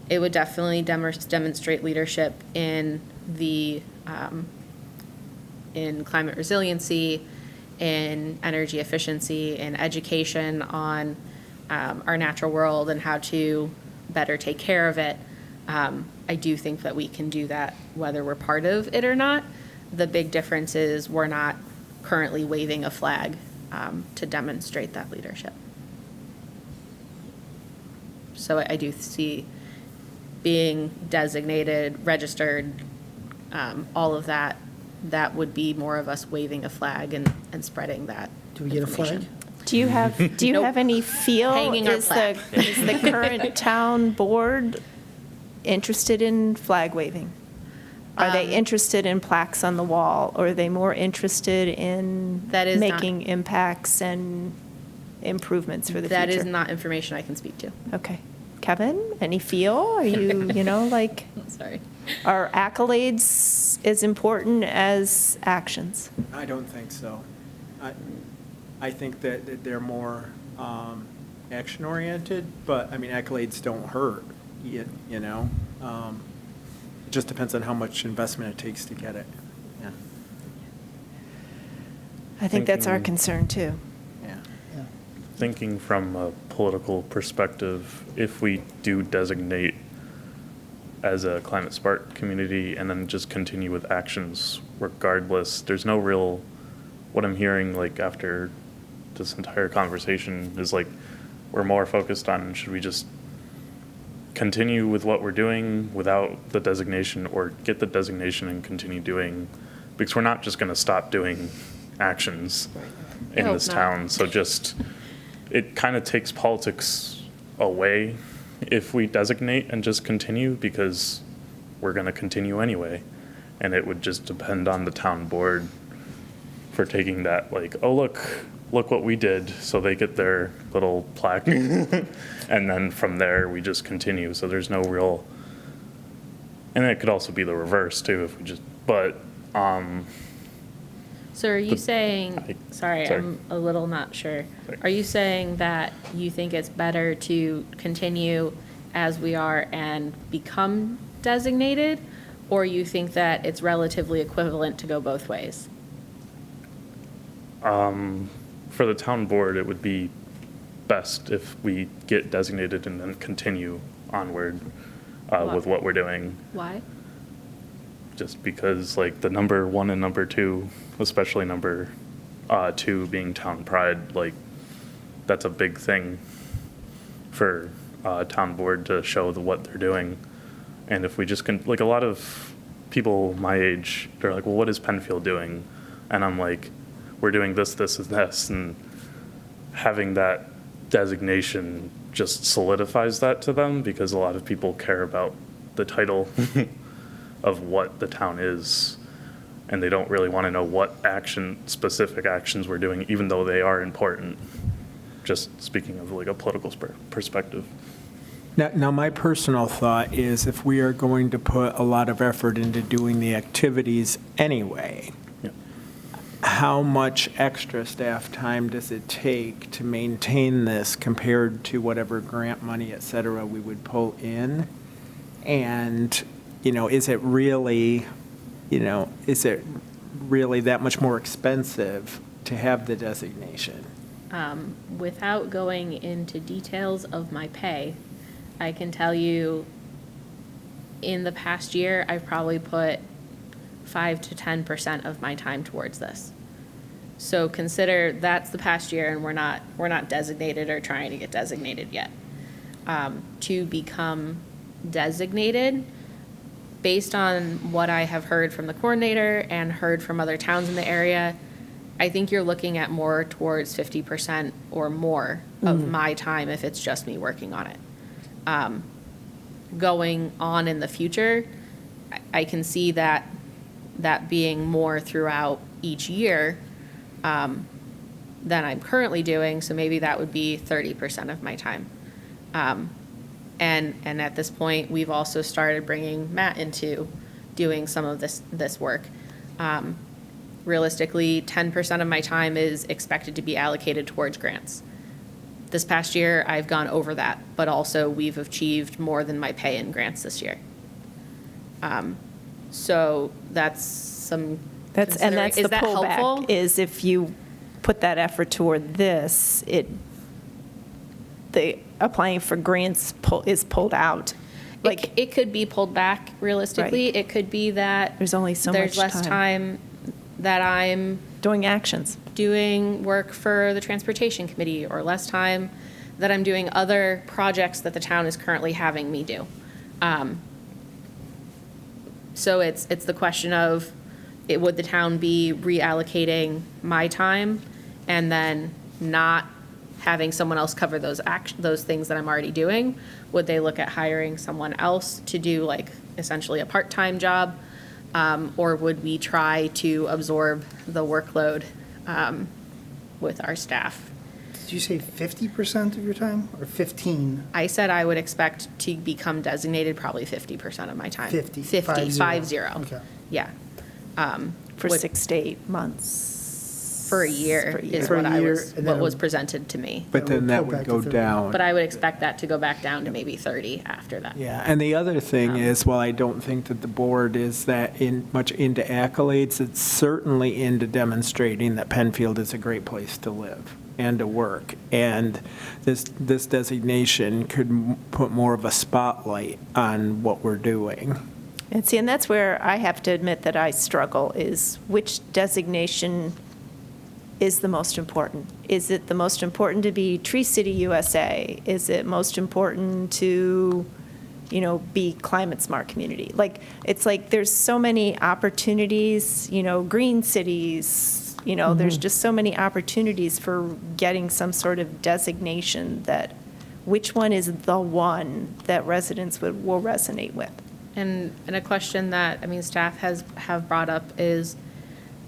It would definitely demonstrate leadership in the, in climate resiliency, in energy efficiency, in education on our natural world and how to better take care of it. I do think that we can do that whether we're part of it or not. The big difference is we're not currently waving a flag to demonstrate that leadership. So I do see being designated, registered, all of that, that would be more of us waving a flag and spreading that Do we get a flag? information. do you Nope. have any feel? Hanging our Is the current town board interested in flag waving? Are they interested in plaques on the wall, or are they more interested in That is not- making impacts and improvements for the future? That is not information I can speak to. Okay. Kevin, any feel? Are you, like, Sorry. are accolades as important as actions? I don't think so. I think that they're more action-oriented, but, I mean, accolades don't hurt, you know? It just depends on how much investment it takes to get it. Yeah. I think that's our Thinking- concern, too. Yeah. Thinking from a political perspective, if we do designate as a climate smart community and then just continue with actions regardless, there's no real, what I'm hearing like after this entire conversation is like, we're more focused on, should we just continue with what we're doing without the designation, or get the designation and continue doing, because we're not just going to stop doing actions in hope this not. town. So just, it kind of takes politics away if we designate and just continue, because we're going to continue anyway. And it would just depend on the town board for taking that, like, oh, look what we did. So they get their little plaque. And then from there, we just continue. So there's no real, and it could also be the reverse too, if we just, but So are you saying, sorry, sorry. I'm a little not sure. Sorry. Are you saying that you think it's better to continue as we are and become designated? Or you think that it's relatively equivalent to go both ways? For the town board, it would be best if we get designated and then continue onward with what we're doing. Why? Just because like the number 1 and number 2, especially number 2 being town pride, like that's a big thing for town board to show what they're doing. And if we just like a lot of people my age, they're like, well, what is Penfield doing? And I'm like, we're doing this, this, and this. And having that designation just solidifies that to them, because a lot of people care about the title of what the town is, and they don't really want to know what specific actions we're doing, even though they are important. Just speaking of like a political perspective. Now, my personal thought is if we are going to put a lot of effort into doing the activities anyway, Yeah. how much extra staff time does it take to maintain this compared to whatever grant money, et cetera, we would pull in? And, is it really that much more expensive to have the designation? Without going into details of my pay, I can tell you in the past year, I've probably put 5 to 10% of my time towards this. So consider that's the past year, and we're not designated or trying to get designated yet. To become designated, based on what I have heard from the coordinator and heard from other towns in the area, I think you're looking at more towards 50% or more of my time if it's just me working on it. Going on in the future, I can see that being more throughout each year than I'm currently doing, so maybe that would be 30% of my time. And at this point, we've also started bringing Matt into doing some of this work. Realistically, 10% of my time is expected to be allocated towards grants. This past year, I've gone over that, but also we've achieved more than my pay in grants this year. So that's some. And that's the Is that pullback, helpful? is if you put that effort toward this, the applying for grants is pulled out. Like, It could be pulled back realistically. Right. It could be that there's only so much there's less time that I'm doing actions. doing work for the transportation committee, or less time that I'm doing other projects that the town is currently having me do. So it's the question of, would the town be reallocating my time and then not having someone else cover those things that I'm already doing? Would they look at hiring someone else to do like essentially a part-time job? Or would we try to absorb the workload with our staff? Did you say 50% of your time or 15? I said I would expect to become designated probably 50% of my time. 50, 50, 50. Okay. Yeah. For Would- 6 to 8 months. For a year For a is year. For a what year, was, and then what was it would- presented to me. But then that would go down. But I would expect that to go back down to maybe 30 after that. Yeah, and the other thing is, while I don't think that the board is that much into accolades, it's certainly into demonstrating that Penfield is a great place to live and to work. And this designation could put more of a spotlight on what we're doing. And that's where I have to admit that I struggle, is which designation is the most important? Is it the most important to be Tree City USA? Is it most important to, be climate smart community? Like, it's like there's so many opportunities, green cities, there's just so many opportunities for getting some sort of designation, that which one is the one that residents will resonate with? And a question that, staff have brought up is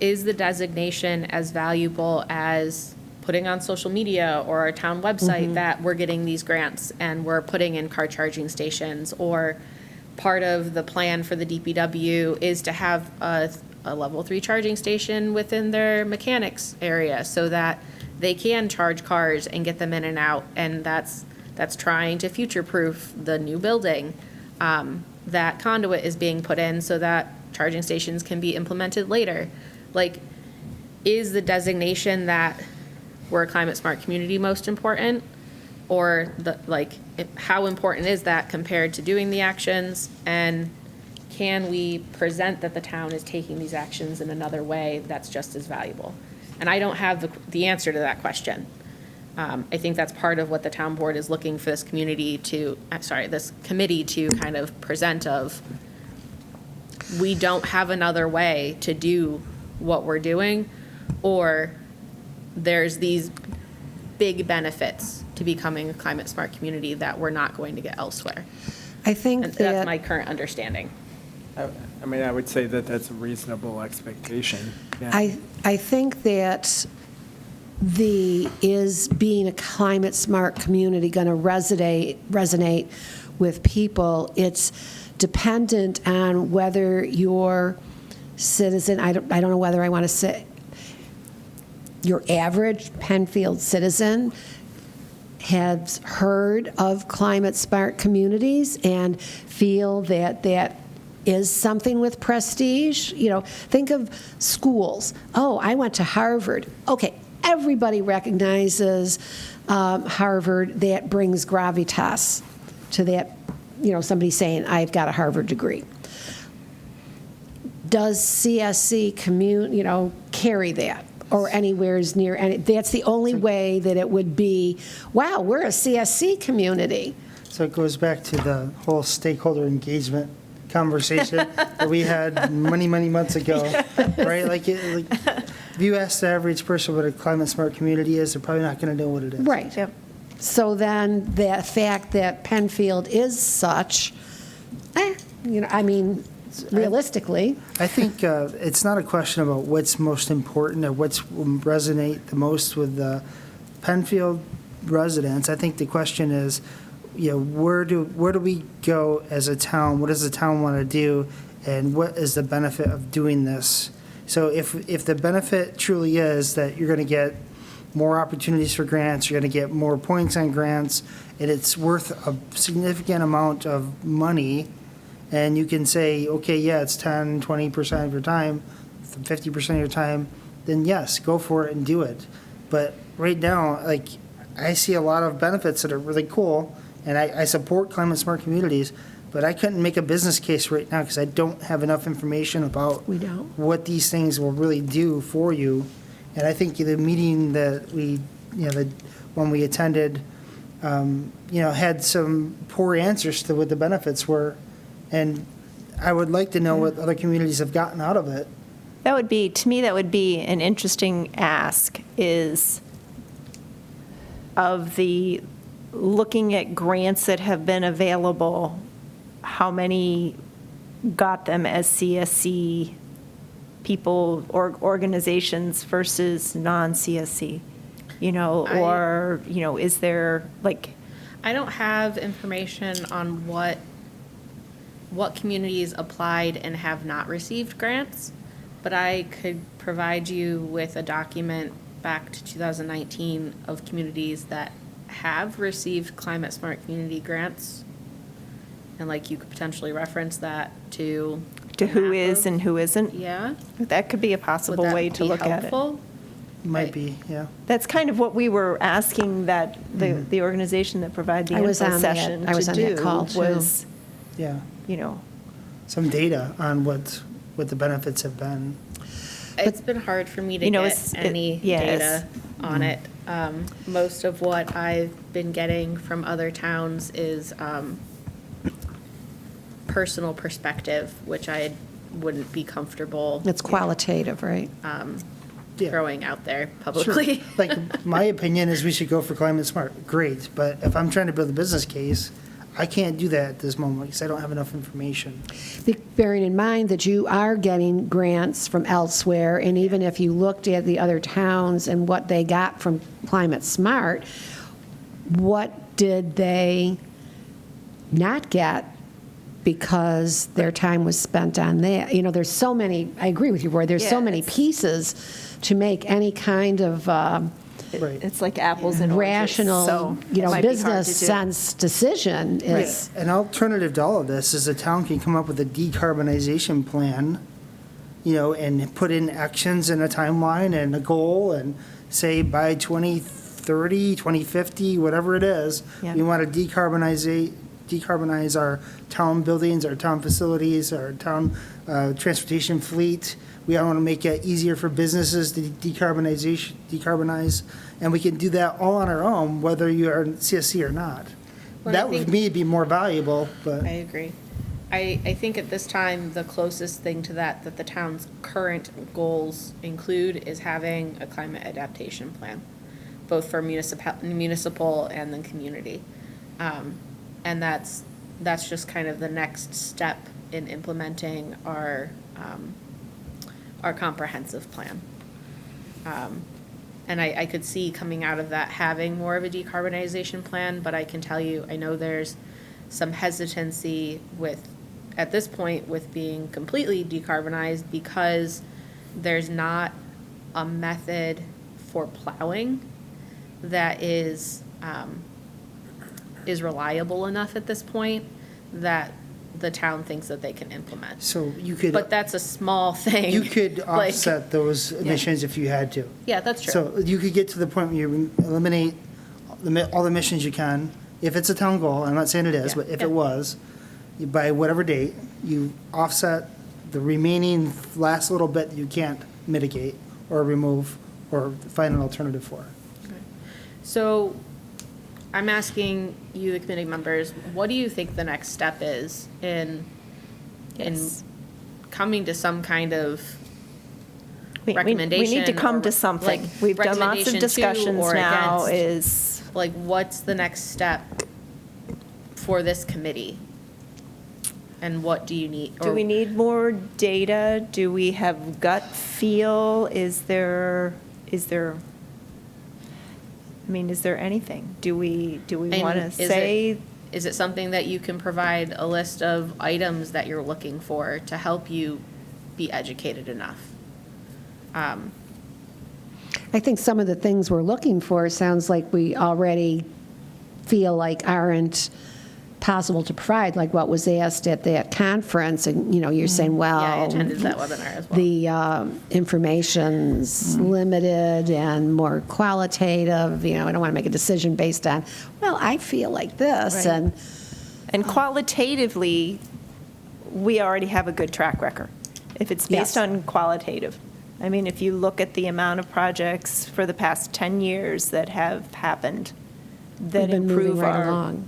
the designation as valuable as putting on social media or our town website that we're getting these grants and we're putting in car charging stations? Or part of the plan for the DPW is to have a level 3 charging station within their mechanics area so that they can charge cars and get them in and out. And that's trying to future-proof the new building. That conduit is being put in so that charging stations can be implemented later. Like, is the designation that we're a climate-smart community most important? Or how important is that compared to doing the actions? And can we present that the town is taking these actions in another way that's just as valuable? And I don't have the answer to that question. I think that's part of what the town board is looking for this community to, this committee to kind of present of, we don't have another way to do what we're doing, or there's these big benefits to becoming a climate smart community that we're not going to get elsewhere. I think And that. that's my current understanding. I mean, I would say that that's a reasonable expectation. Yeah. I think that is being a climate smart community going to resonate with people? It's dependent on whether your citizen, I don't know whether I want to say your average Penfield citizen has heard of climate smart communities and feel that that is something with prestige. You know, think of schools. Oh, I went to Harvard. Okay, everybody recognizes Harvard. That brings gravitas to that, you know, somebody saying, I've got a Harvard degree. Does CSC carry that? Or anywhere's near, and that's the only way that it would be, wow, we're a CSC community. So it goes back to the whole stakeholder engagement conversation that we had many months ago, right? Like, if you ask the average person what a climate smart community is, they're probably not going to know what it is. Right. Yep. So then the fact that Penfield is such, realistically. I think it's not a question about what's most important or what's resonate the most with the Penfield residents. I think the question is, where do we go as a town? What does the town want to do, and what is the benefit of doing this? So if the benefit truly is that you're going to get more opportunities for grants, you're going to get more points on grants, and it's worth a significant amount of money, and you can say, okay, yeah, it's 10, 20% of your time, 50% of your time, then yes, go for it and do it. But right now, I see a lot of benefits that are really cool, and I support climate smart communities, but I couldn't make a business case right now because I don't have enough information about what these things will really do for you. And I think the meeting that when we attended, had some poor answers to what the benefits were. And I would like to know what other communities have gotten out of it. To me, that would be an interesting ask, is of the looking at grants that have been available, how many got them as CSC people or organizations versus non-CSC? Is there I don't have information on what communities applied and have not received grants, but I could provide you with a document back to 2019 of communities that have received climate smart community grants, and you could potentially reference that to who is and who isn't. Yeah, That could be a possible way to look at it. Might be, yeah. That's kind of what we were asking that the organization that provided the info session I was to on that do call, too. was, Yeah. Some data on what the benefits have been. It's been hard for me to get any data on it. Most of what I've been getting from other towns is personal perspective, which I wouldn't be comfortable It's qualitative, right? Yeah. throwing out there Sure. publicly. My opinion is we should go for climate smart. Great, but if I'm trying to build a business case, I can't do that at this moment because I don't have enough information. Bearing in mind that you are getting grants from elsewhere, and even if you looked at the other towns and what they got from Climate Smart, what did they not get because their time was spent on that. You know, there's so many, I agree with you, Roy, there's so Yeah, many it's- pieces to make any kind of Right. It's like apples and oranges. rational, so you it know, might be hard business to do. sense decision is, An alternative to all of this is the town can come up with a decarbonization plan, you know, and put in actions and a timeline and a goal and say by 2030, 2050, whatever it is, Yeah. we want to decarbonize our town buildings, our town facilities, our town transportation fleet. We want to make it easier for businesses to decarbonize, and we can do that all on our own, whether you are in CSC or not. Well, I That would, think- me, be more valuable, but. I agree. I think at this time, the closest thing to that the town's current goals include is having a climate adaptation plan, both for municipal and the community. And that's just kind of the next step in implementing our comprehensive plan. And I could see coming out of that having more of a decarbonization plan, but I can tell you, I know there's some hesitancy at this point, with being completely decarbonized because there's not a method for plowing that is reliable enough at this point that the town thinks that they can implement. So you could. But that's a small thing. You could Like- offset those emissions if you had to. Yeah, that's true. So you could get to the point where you eliminate all the emissions you can, if it's a town goal, I'm not saying it is, Yeah. but if Yeah. it was, by whatever date, you offset the remaining last little bit that you can't mitigate or remove or find an alternative for. So I'm asking you, the committee members, what do you think the next step is in Yes. coming to some kind of We need recommendation to come or, to something. like, We've done lots of recommendation to discussions or now against? is, Like, what's the next step for this committee? And what do you need? do we need more data? Do we have gut feel? Is there, I mean, is there anything? Do we want to say? Is it something that you can provide a list of items that you're looking for to help you be educated enough? I think some of the things we're looking for sounds like we already feel like aren't possible to provide, like what was asked at that conference, and, you know, you're saying, well. Yeah, I attended that webinar as well. The information's limited and more qualitative, you know, I don't want to make a decision based on, well, I feel like this, Right. and And qualitatively, we already have a good track record, if it's based Yes. on qualitative. I mean, if you look at the amount of projects for the past 10 years that have happened that we've been moving improve right along.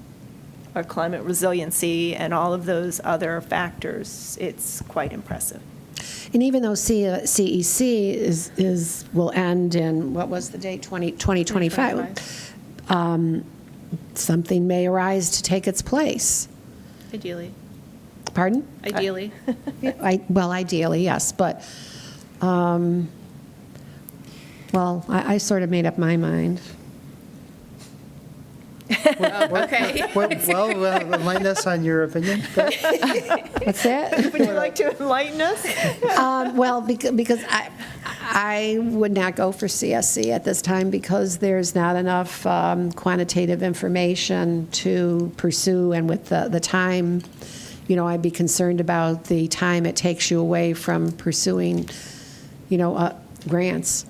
our climate resiliency and all of those other factors, it's quite impressive. And even though CEC will end in, what was the date, 2025, something may arise to take its place. Ideally. Pardon? Ideally. Well, ideally, yes, but, well, I sort of made up my mind. Okay. Well, enlighten us on your opinion. What's that? Would you like to enlighten us? Well, because I would not go for CSC at this time because there's not enough quantitative information to pursue, and with the time, you know, I'd be concerned about the time it takes you away from pursuing, you know, grants.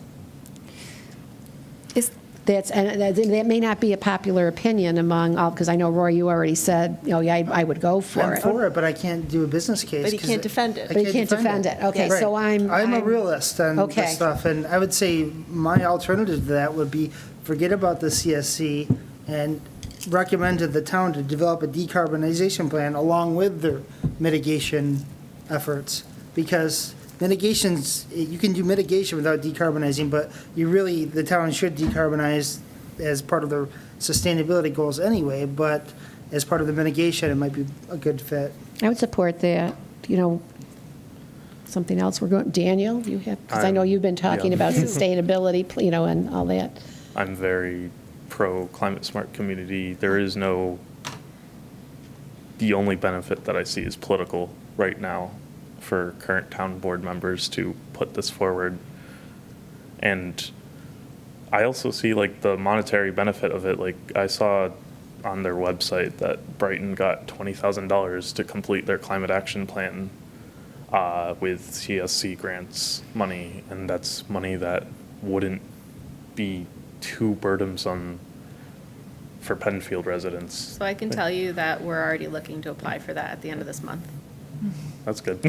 And that may not be a popular opinion among all, because I know, Roy, you already said, oh, yeah, I would go for I'm it. for it, but I can't do a business case. But he 'cause can't defend it. I But you can't defend it. Okay, Right. so I'm a realist on Okay. this stuff, and I would say my alternative to that would be forget about the CSC and recommend to the town to develop a decarbonization plan along with their mitigation efforts, because mitigations, you can do mitigation without decarbonizing, but the town should decarbonize as part of their sustainability goals anyway, but as part of the mitigation, it might be a good fit. I would support that, you know. Something else we're going, Daniel, you have, because I know you've been talking Yeah. about sustainability, you know, and all that. I'm very pro climate smart community. There is no the only benefit that I see is political right now for current town board members to put this forward. And I also see like the monetary benefit of it. Like I saw on their website that Brighton got $20,000 to complete their climate action plan with CSC grants money, and that's money that wouldn't be too burdensome for Penfield residents. So I can tell you that we're already looking to apply for that at the end of this month. That's good.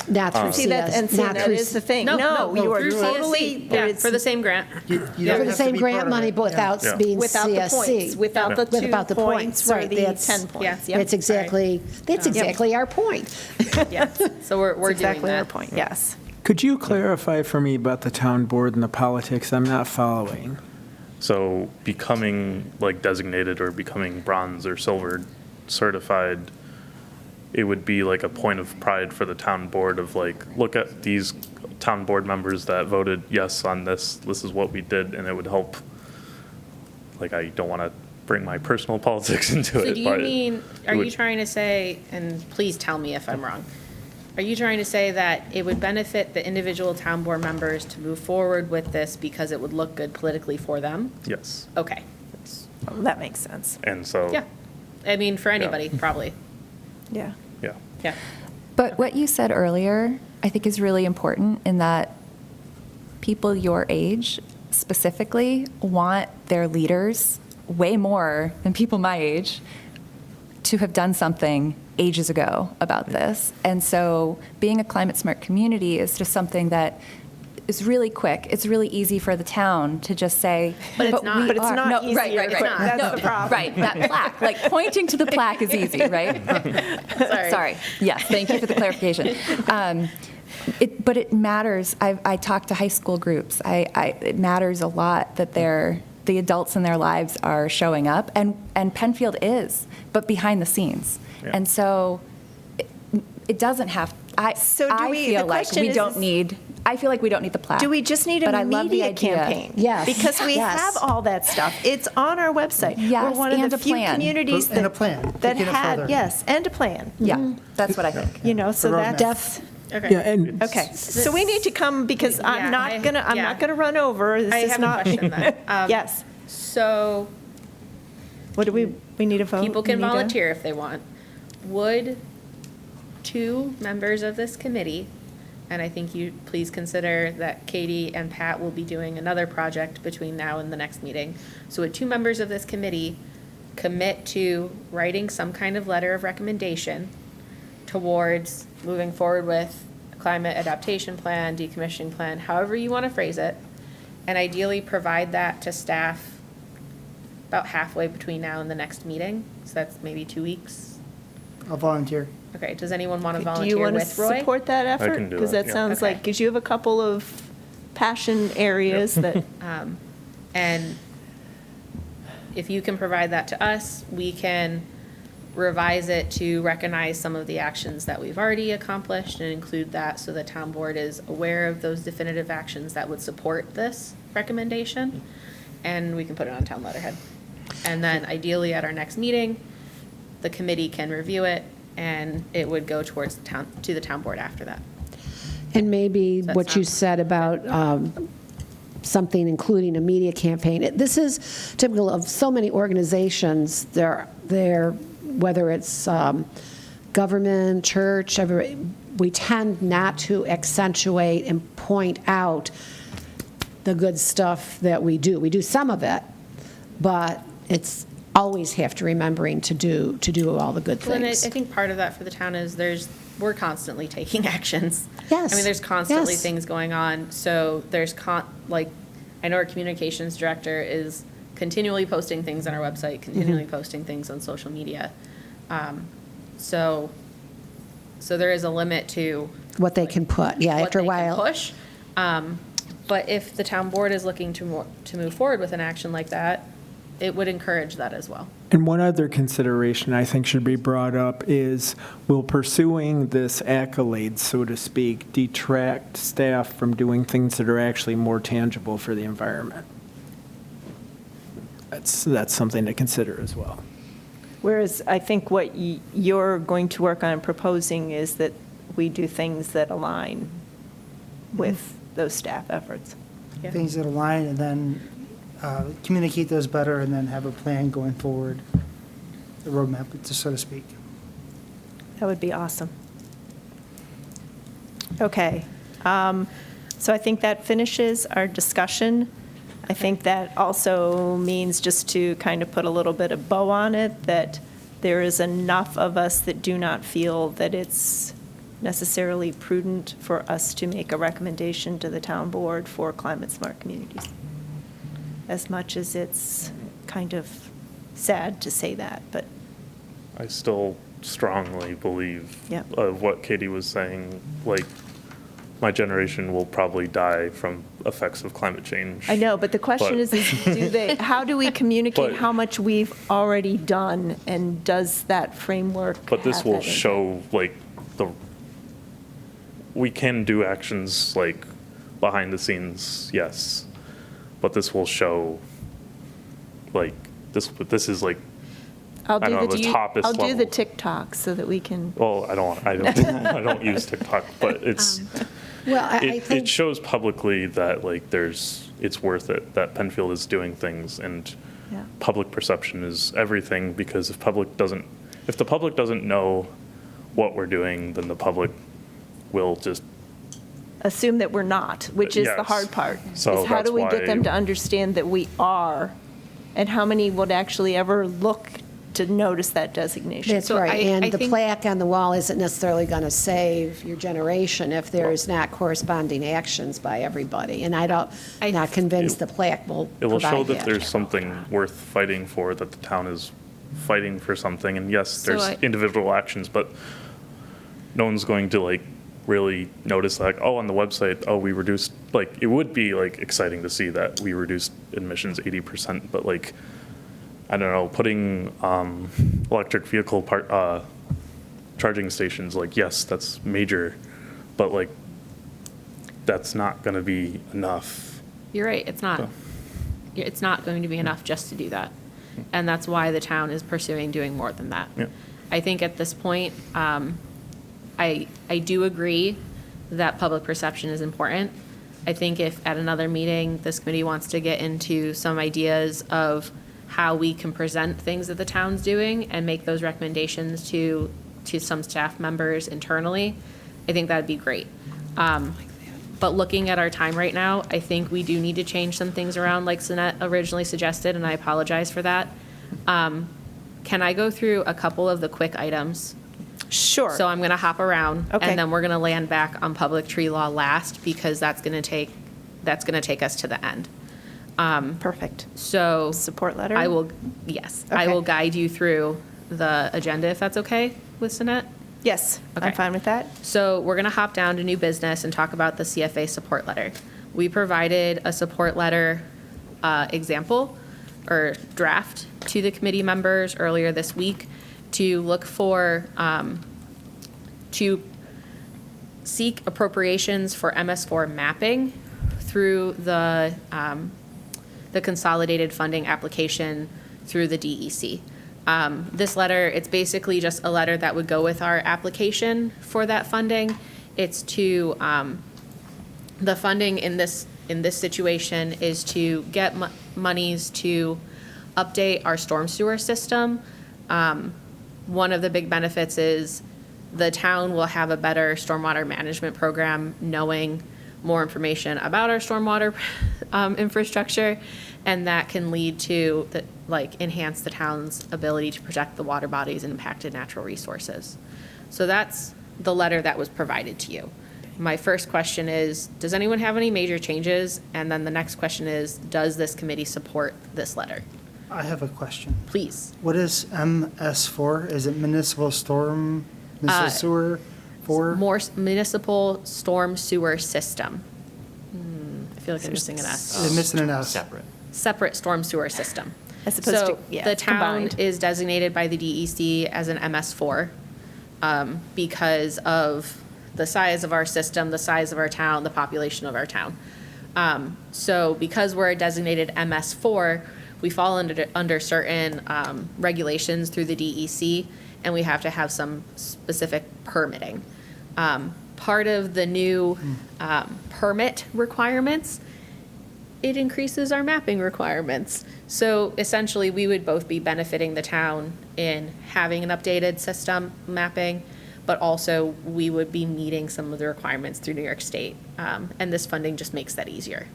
Not through See, that, and CS, see, not that through, is the thing. No, No, you are through totally, CSC, yeah, for the same grant. You for don't the have to same be grant part of money, it. but without Yeah. being without the points, CSC. without the Without the 2 points, points for right, the that's- 10 points. Yeah. Yep. That's exactly our point. Yes, so we're That's doing exactly our that. point, yes. Could you clarify for me about the town board and the politics? I'm not following. So becoming like designated or becoming bronze or silver certified, it would be like a point of pride for the town board of like, look at these town board members that voted yes on this, this is what we did, and it would help. Like, I don't want to bring my personal politics into So it. do you but mean, it are you would- trying to say, and please tell me if I'm wrong, are you trying to say that it would benefit the individual town board members to move forward with this because it would look good politically for them? Yes. Okay, Oh, that makes sense. And so. yeah. I mean, for anybody, probably, Yeah. Yeah. yeah. But what you said earlier, I think is really important in that people your age specifically want their leaders way more than people my age to have done something ages ago about this. And so being a climate smart community is just something that is really quick. It's really easy for the town to just say, But it's not. we But it's are-" not No, easy. right, right, It's right. not. That's No, the problem. Right, that plaque, like pointing to the plaque is easy, right? Sorry. Yes, thank you for the clarification. But it matters. I talk to high school groups. It matters a lot that the adults in their lives are showing up, and Penfield is, but behind the scenes. Yeah. And so it doesn't have. So do I we- feel the like question we is- don't need. I feel like we don't need the plaque. Do we just need But a I love the media idea. campaign? Yes. Because we Yes. have all that stuff. It's on our website. Yes, We're one of and the a few plan. communities And a that, plan, that taking it had, further. yes, and a plan. Yeah, that's what I think. You know, so The roadmap. that's, Okay. Yeah, and okay. So we need to come, because Yeah, I'm not yeah. gonna run over. This I is have a not. question then. Yes. So What do we need a vote? people We can need a- volunteer if they want. Would 2 members of this committee, and I think you please consider that Katie and Pat will be doing another project between now and the next meeting. So would 2 members of this committee commit to writing some kind of letter of recommendation towards moving forward with a climate adaptation plan, decommissioning plan, however you want to phrase it, and ideally provide that to staff about halfway between now and the next meeting? So that's maybe 2 weeks. I'll volunteer. Okay, does anyone want to Do you volunteer want to with Roy? support that effort? can do Because that, that yeah. sounds like, Okay. because you have a couple of passion areas that, And if you can provide that to us, we can revise it to recognize some of the actions that we've already accomplished and include that so the town board is aware of those definitive actions that would support this recommendation. And we can put it on town letterhead. And then ideally at our next meeting, the committee can review it and it would go towards the town board after that. And maybe That what you sounds- said about something including a media campaign. This is typical of so many organizations. They're whether it's government, church, we tend not to accentuate and point out the good stuff that we do. We do some of it, but it's always have to remembering to do all the good Well, and I things. think part of that for the town is we're constantly taking actions. Yes, I mean, there's constantly yes. things going on, so there's I know our communications director is continually posting things on our website, continually posting things on social media. So there is a limit to What they can put, yeah, what after a they can while. push. But if the town board is looking to move forward with an action like that, it would encourage that as well. And one other consideration I think should be brought up is, will pursuing this accolade, so to speak, detract staff from doing things that are actually more tangible for the environment? That's something to consider as well. Whereas I think what you're going to work on proposing is that we do things that align with those staff efforts. Things that align, and then communicate those better, and then have a plan going forward, a roadmap, so to speak. That would be awesome. Okay. So I think that finishes our discussion. I think that also means, just to kind of put a little bit of bow on it, that there is enough of us that do not feel that it's necessarily prudent for us to make a recommendation to the town board for climate-smart communities. As much as it's kind of sad to say that, but I still strongly believe Yeah. of what Katie was saying, like, my generation will probably die from effects of climate change. I know, but the question is how do we communicate But- how much we've already done, and does that framework But this have will that impact? show, like, we can do actions, like, behind the scenes, yes, but this will show, like, this is, like, I'll I do don't know, the the do- toppest I'll do the level. TikTok so that we can, well, I don't use TikTok, but it's, Well, I it think, shows publicly that, like, it's worth it, that Penfield is doing things, and Yeah. public perception is everything, because if the public doesn't know what we're doing, then the public will just, assume that we're not, which is the Yes. hard part. So is how that's do we get why- them to understand that we are, and how many would actually ever look to notice that designation? that's So right. I And the think- plaque on the wall isn't necessarily going to save your generation if there's not corresponding actions by everybody. And not convinced the plaque will it will show provide that there's something worth fighting for, that the town is fighting for something, and yes, So there's individual actions, but no one's going to, like, really notice, like, oh, on the website, oh, we reduced, like, it would be, like, exciting to see that we reduced emissions 80%, but, like, I don't know, putting electric vehicle charging stations, like, yes, that's major, but, like, that's not going to be enough. You're right, it's not. So- It's not going to be enough just to do that. And that's why the town is pursuing doing more than that. Yeah. I think at this point, I do agree that public perception is important. I think if at another meeting, this committee wants to get into some ideas of how we can present things that the town's doing and make those recommendations to some staff members internally, I think that'd be great. But looking at our time right now, I think we do need to change some things around, like Cynette originally suggested, and I apologize for that. Can I go through a couple of the quick items? Sure. So I'm going to hop around, Okay. and then we're going to land back on public tree law last, because that's going to take us to the end. Perfect. So Support letter? I will, yes, I Okay. will guide you through the agenda, if that's okay with Cynette. Yes, I'm Okay. fine with that. So we're going to hop down to new business and talk about the CFA support letter. We provided a support letter example or draft to the committee members earlier this week to look for, to seek appropriations for MS4 mapping through the consolidated funding application through the DEC. This letter, it's basically just a letter that would go with our application for that funding. It's to, the funding in this situation is to get monies to update our storm sewer system. One of the big benefits is the town will have a better stormwater management program, knowing more information about our stormwater infrastructure, and that can lead to enhance the town's ability to protect the water bodies and impacted natural resources. So that's the letter that was provided to you. My first question is, does anyone have any major changes? And then the next question is, does this committee support this letter? I have a question. Please. What is MS4? Is it municipal storm, municipal sewer 4? More municipal storm sewer system. I feel like I'm missing an S. They're missing an S. Separate. Separate storm sewer system. As opposed So to, yeah, the town combined. is designated by the DEC as an MS4 because of the size of our system, the size of our town, the population of our town. So because we're a designated MS4, we fall under certain regulations through the DEC, and we have to have some specific permitting. Part of the new permit requirements, it increases our mapping requirements. So essentially, we would both be benefiting the town in having an updated system mapping, but also we would be meeting some of the requirements through New York State. And this funding just makes that easier.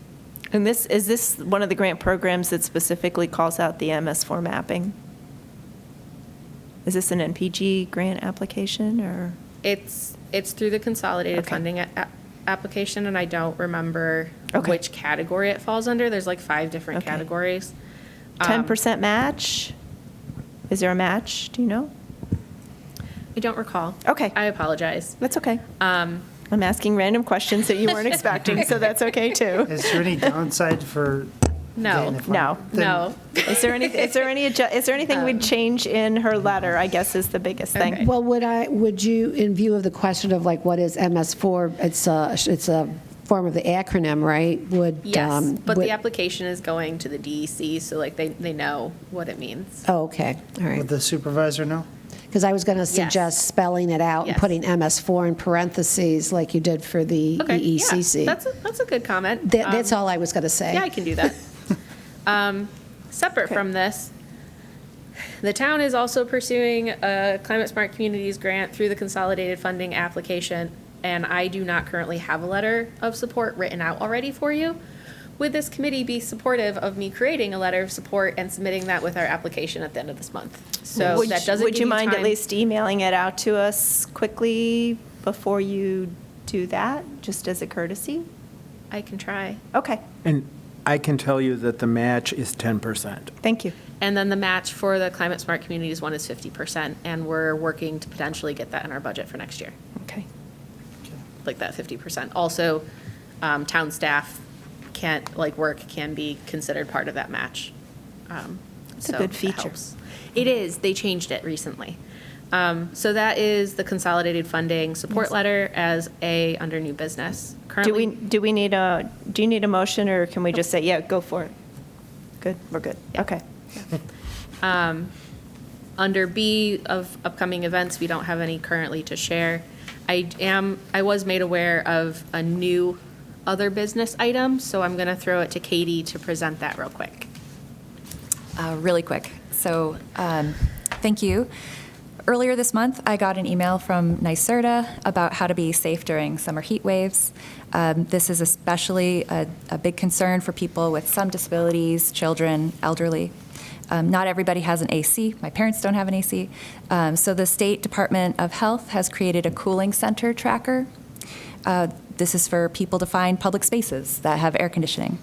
And is this one of the grant programs that specifically calls out the MS4 mapping? Is this an NPG grant application, or? It's through the consolidated Okay. funding application, and I don't remember Okay. which category it falls under. There's like 5 different Okay. categories. 10% match? Is there a match? Do you know? I don't recall. Okay. I apologize. That's okay. I'm asking random questions that you weren't expecting, so that's okay too. Is there any downside for? No. getting the No. then- No. Is there anything we'd change in her letter, I guess is the biggest thing. Okay. Well, would you, in view of the question of like, what is MS4, it's a form of the acronym, right? Yes, but would- the application is going to the DEC, so like they know what it means. Oh, okay, all right. Would the supervisor know? Because I was going to suggest spelling it out and Yes. putting MS4 in parentheses like you did for the Okay, yeah, EECC. that's a good comment. That's all I was going to say. Yeah, I can do that. Separate from this, the town is also pursuing a Climate Smart Communities grant through the consolidated funding application, and I do not currently have a letter of support written out already for you. Would this committee be supportive of me creating a letter of support and submitting that with our application at the end of this month? So Would that doesn't Would give you mind at time- least emailing it out to us quickly before you do that, just as a courtesy? I can try. Okay, And I can tell you that the match is 10%. thank you. And then the match for the Climate Smart Communities one is 50%, and we're working to potentially get that in our budget for next year, Okay. like that 50%. Also, town staff work can be considered part of that match. It's a So good that feature. helps. It is, they changed it recently. So that is the consolidated funding support letter as under new business. Do you Currently, need a motion, or can we just say, yeah, go for it? Good, we're good. Okay. under B of upcoming events, we don't have any currently to share. I was made aware of a new other business item, so I'm going to throw it to Katie to present that real quick. Really quick. So, thank you. Earlier this month, I got an email from NYSERDA about how to be safe during summer heat waves. This is especially a big concern for people with some disabilities, children, elderly. Not everybody has an AC. My parents don't have an AC. So the State Department of Health has created a cooling center tracker. This is for people to find public spaces that have air conditioning.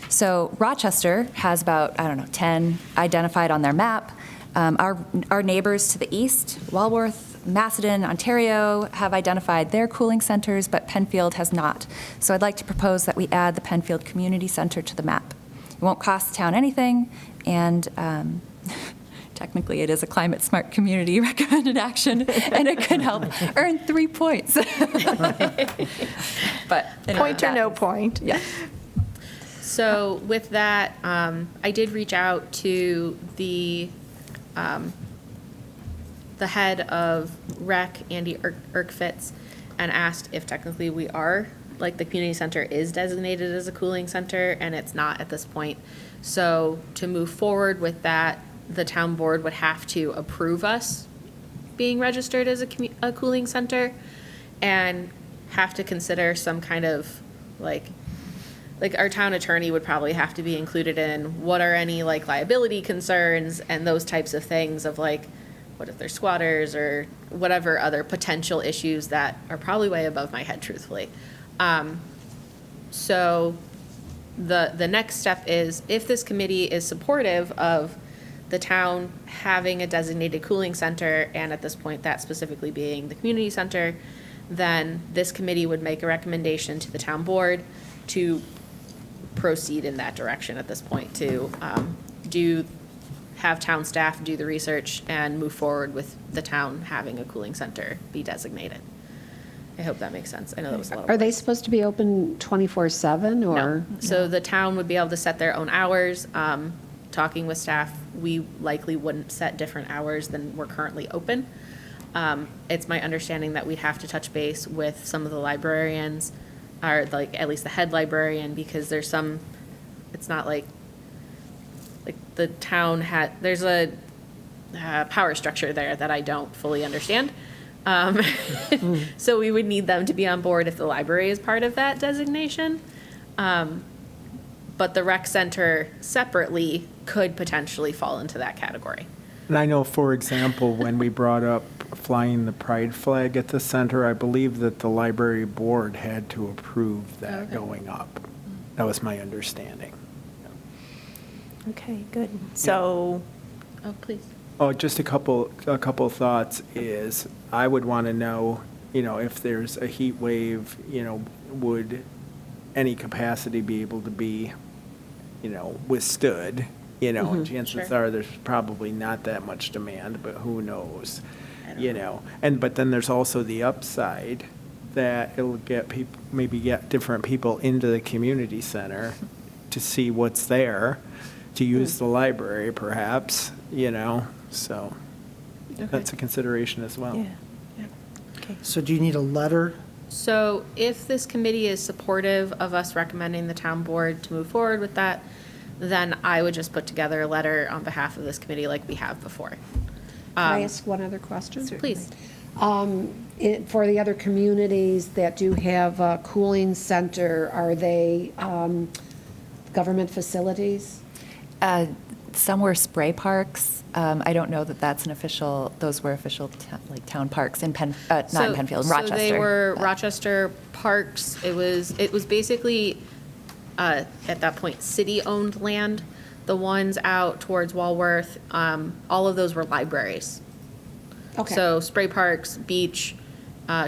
So Rochester has about, 10 identified on their map. Our neighbors to the east, Walworth, Macedon, Ontario, have identified their cooling centers, but Penfield has not. So I'd like to propose that we add the Penfield Community Center to the map. It won't cost the town anything, and technically it is a climate smart community recommended action, and it could help earn 3 points. But Point or no point? Yeah. So with that, I did reach out to the head of REC, Andy Erkfitz, and asked if technically we are, like the community center is designated as a cooling center, and it's not at this point. So to move forward with that, the town board would have to approve us being registered as a cooling center, and have to consider some kind of like our town attorney would probably have to be included in what are any like liability concerns and those types of things of like, what if they're squatters or whatever other potential issues that are probably way above my head, truthfully. So the next step is, if this committee is supportive of the town having a designated cooling center, and at this point that specifically being the community center, then this committee would make a recommendation to the town board to proceed in that direction at this point, to have town staff do the research and move forward with the town having a cooling center be designated. I hope that makes sense. I know that was a lot of Are they words. supposed to be open 24/7 or? No. So the town would be able to set their own hours. talking with staff, we likely wouldn't set different hours than we're currently open. It's my understanding that we'd have to touch base with some of the librarians, or like at least the head librarian, because there's some, it's not like the town there's a power structure there that I don't fully understand. So we would need them to be on board if the library is part of that designation. But the rec center separately could potentially fall into that category. And I know, for example, when we brought up flying the pride flag at the center, I believe that the library board had to approve that going up. That was my understanding. Okay, good. So, Oh, please. Oh, just a couple thoughts is, I would want to know, if there's a heat wave, would any capacity be able to be, withstood? And chances Sure. are there's probably not that much demand, but who knows? But then there's also the upside that it'll get people, maybe get different people into the community center to see what's there, to use the library perhaps, so that's a consideration as well. yeah. Okay. So do you need a letter? So if this committee is supportive of us recommending the town board to move forward with that, then I would just put together a letter on behalf of this committee like we have before. Can I ask one other question? Please. For the other communities that do have a cooling center, are they government facilities? Some were spray parks. I don't know that that's an official, those were official town parks in not in Penfield, in Rochester. So they were but- Rochester parks. It was basically, at that point, city-owned land. The ones out towards Walworth, all of those were libraries. Okay. So spray parks, beach,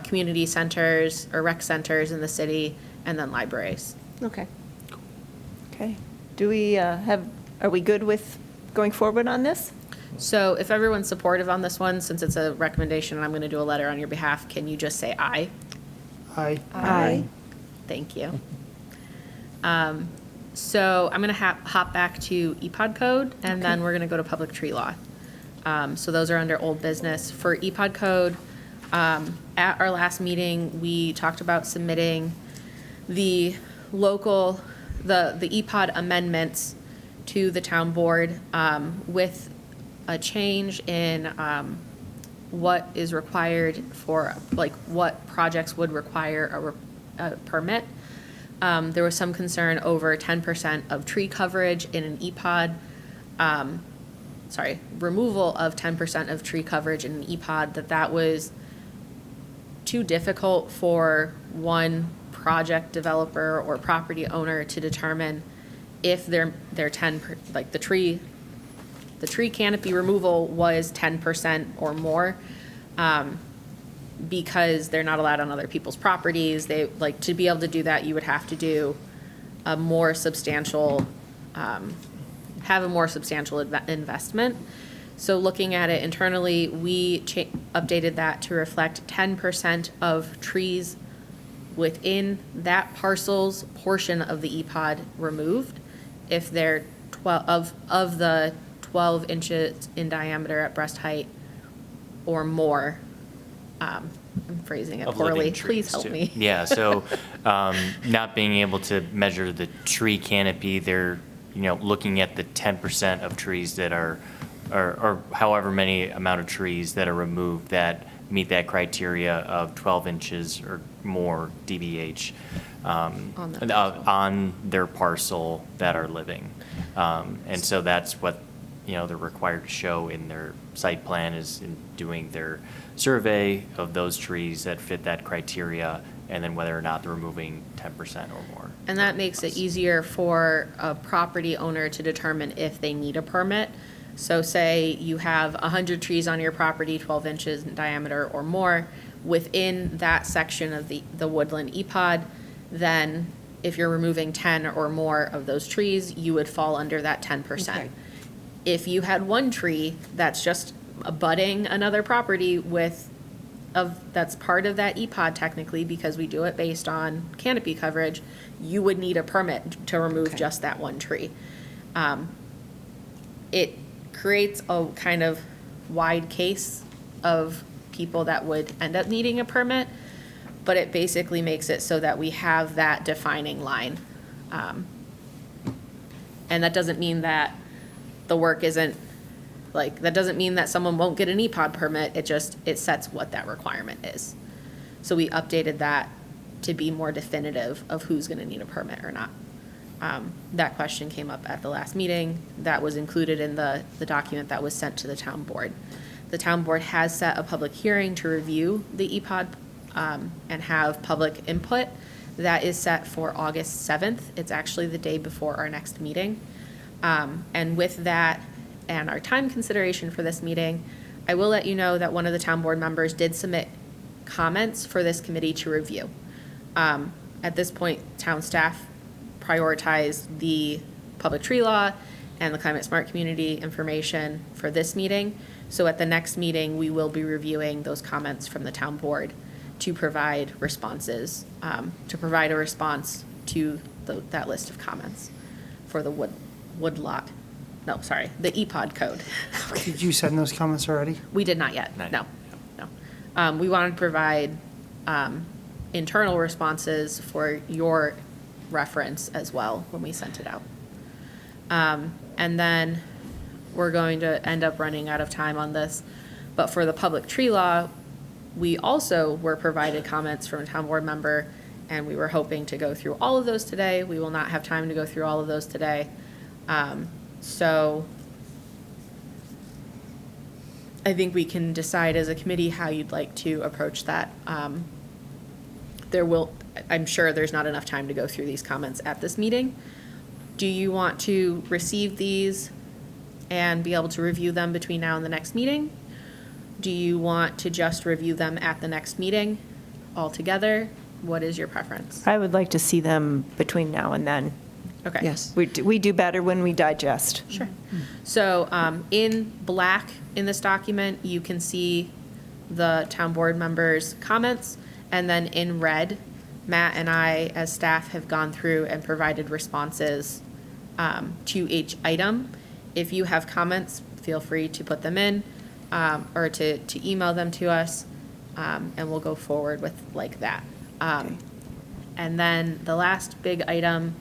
community centers or rec centers in the city, and then libraries. Okay. Okay. Do we are we good with going forward on this? So if everyone's supportive on this one, since it's a recommendation and I'm going to do a letter on your behalf, can you just say aye? Aye. Aye. Thank you. So I'm going to hop back to EPOD code, and then we're going to go to public tree law. So those are under old business. For EPOD code, at our last meeting, we talked about submitting the EPOD amendments to the town board with a change in what is required for, like, what projects would require a permit. There was some concern over 10% of tree coverage in an EPOD. Removal of 10% of tree coverage in an EPOD, that was too difficult for one project developer or property owner to determine if their 10, like the tree canopy removal was 10% or more, because they're not allowed on other people's properties. They, like, to be able to do that, you would have to do a more substantial, have a more substantial investment. So looking at it internally, we updated that to reflect 10% of trees within that parcel's portion of the EPOD removed, if they're of the 12 inches in diameter at breast height or more. I'm phrasing it Of living poorly. trees, Please help too. me. Yeah, so not being able to measure the tree canopy, they're, looking at the 10% of trees that are, or however many amount of trees that are removed that meet that criteria of 12 inches or more DBH on their parcel that are living. And so that's what, they're required to show in their site plan, is in doing their survey of those trees that fit that criteria, and then whether or not they're removing 10% or more. And that makes it easier for a property owner to determine if they need a permit. So say you have 100 trees on your property, 12 inches in diameter or more, within that section of the woodland EPOD, then if you're removing 10 or more of those trees, you would fall under that 10%. Okay. If you had one tree that's just abutting another property that's part of that EPOD technically, because we do it based on canopy coverage, you would need a permit to remove Okay. just that one tree. it creates a kind of wide case of people that would end up needing a permit, but it basically makes it so that we have that defining line. And that doesn't mean that the work isn't, like, that doesn't mean that someone won't get an EPOD permit, it sets what that requirement is. So we updated that to be more definitive of who's gonna need a permit or not. That question came up at the last meeting. That was included in the document that was sent to the town board. The town board has set a public hearing to review the EPOD and have public input. That is set for August 7th. It's actually the day before our next meeting. And with that and our time consideration for this meeting, I will let you know that one of the town board members did submit comments for this committee to review. At this point, town staff prioritized the public tree law and the climate smart community information for this meeting. So at the next meeting, we will be reviewing those comments from the town board to provide responses, to provide a response to that list of comments for the the EPOD code. Did you send those comments already? We did not yet, Not no, yet. no. We wanted to provide internal responses for your reference as well when we sent it out. And then we're going to end up running out of time on this, but for the public tree law, we also were provided comments from a town board member, and we were hoping to go through all of those today. We will not have time to go through all of those today. So I think we can decide as a committee how you'd like to approach that. I'm sure there's not enough time to go through these comments at this meeting. Do you want to receive these and be able to review them between now and the next meeting? Do you want to just review them at the next meeting altogether? What is your preference? I would like to see them between now and then. Okay. Yes. We do better when we digest. Sure. So in black in this document, you can see the town board members' comments, and then in red, Matt and I, as staff, have gone through and provided responses to each item. If you have comments, feel free to put them in or to email them to us, and we'll go forward with like that. Okay. And then the last big item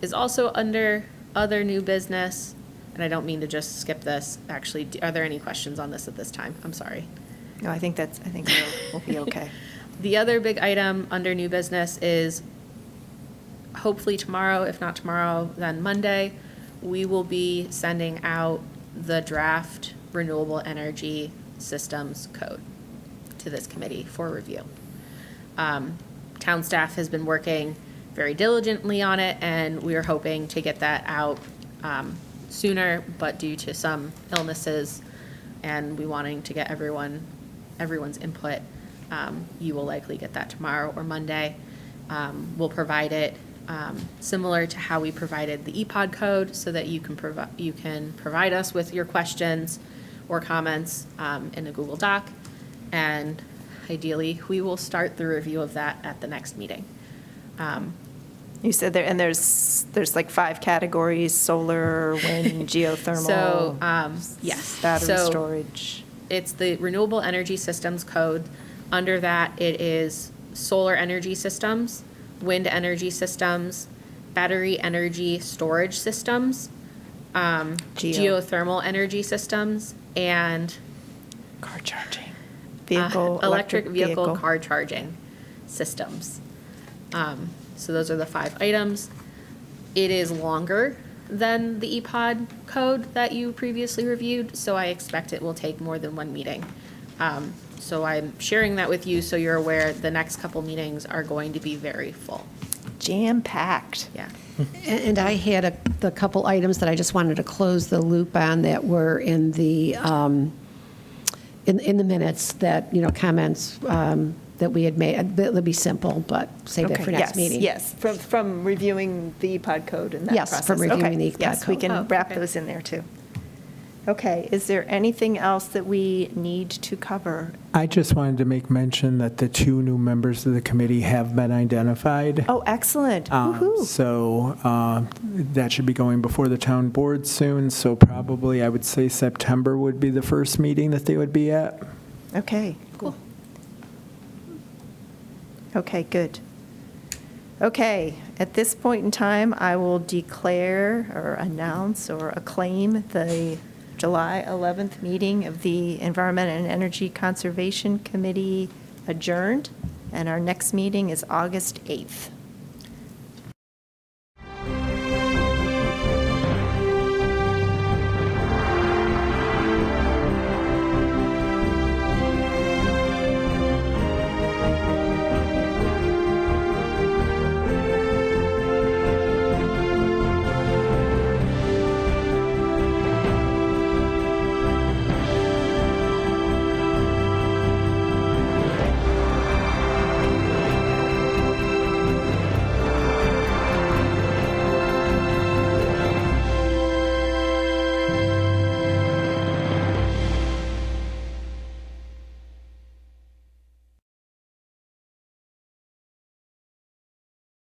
is also under other new business, and I don't mean to just skip this. Actually, are there any questions on this at this time? I'm sorry. No, I think we'll be okay. The other big item under new business is hopefully tomorrow, if not tomorrow, then Monday, we will be sending out the draft renewable energy systems code to this committee for review. Town staff has been working very diligently on it, and we are hoping to get that out sooner, but due to some illnesses and we wanting to get everyone's input, you will likely get that tomorrow or Monday. We'll provide it similar to how we provided the EPOD code, so that you can provide us with your questions or comments in a Google Doc, and ideally we will start the review of that at the next meeting. You said there's like 5 categories: solar, wind, geothermal. So yes, battery So storage. It's the renewable energy systems code. Under that, it is solar energy systems, wind energy systems, battery energy storage systems, geothermal energy systems, and Car charging. electric vehicle car charging systems. So those are the 5 items. It is longer than the EPOD code that you previously reviewed, so I expect it will take more than one meeting. So I'm sharing that with you so you're aware the next couple meetings are going to be very full. Jam-packed. Yeah. And I had the couple items that I just wanted to close the loop on that were in the minutes that, comments that we had made. That'll be simple, but save it for next meeting. Yes, from reviewing the EPOD code and that Yes, process. from reviewing Okay, the EPOD yes, we code. can Oh, wrap okay. those in there too. Okay, is there anything else that we need to cover? I just wanted to make mention that the 2 new members of the committee have been identified. Oh, excellent. Woo-hoo. So that should be going before the town board soon, so probably I would say September would be the first meeting that they would be at. Okay, cool. Okay, good. Okay, at this point in time, I will declare or announce or acclaim the July 11th meeting of the Environment and Energy Conservation Committee adjourned, and our next meeting is August 8th.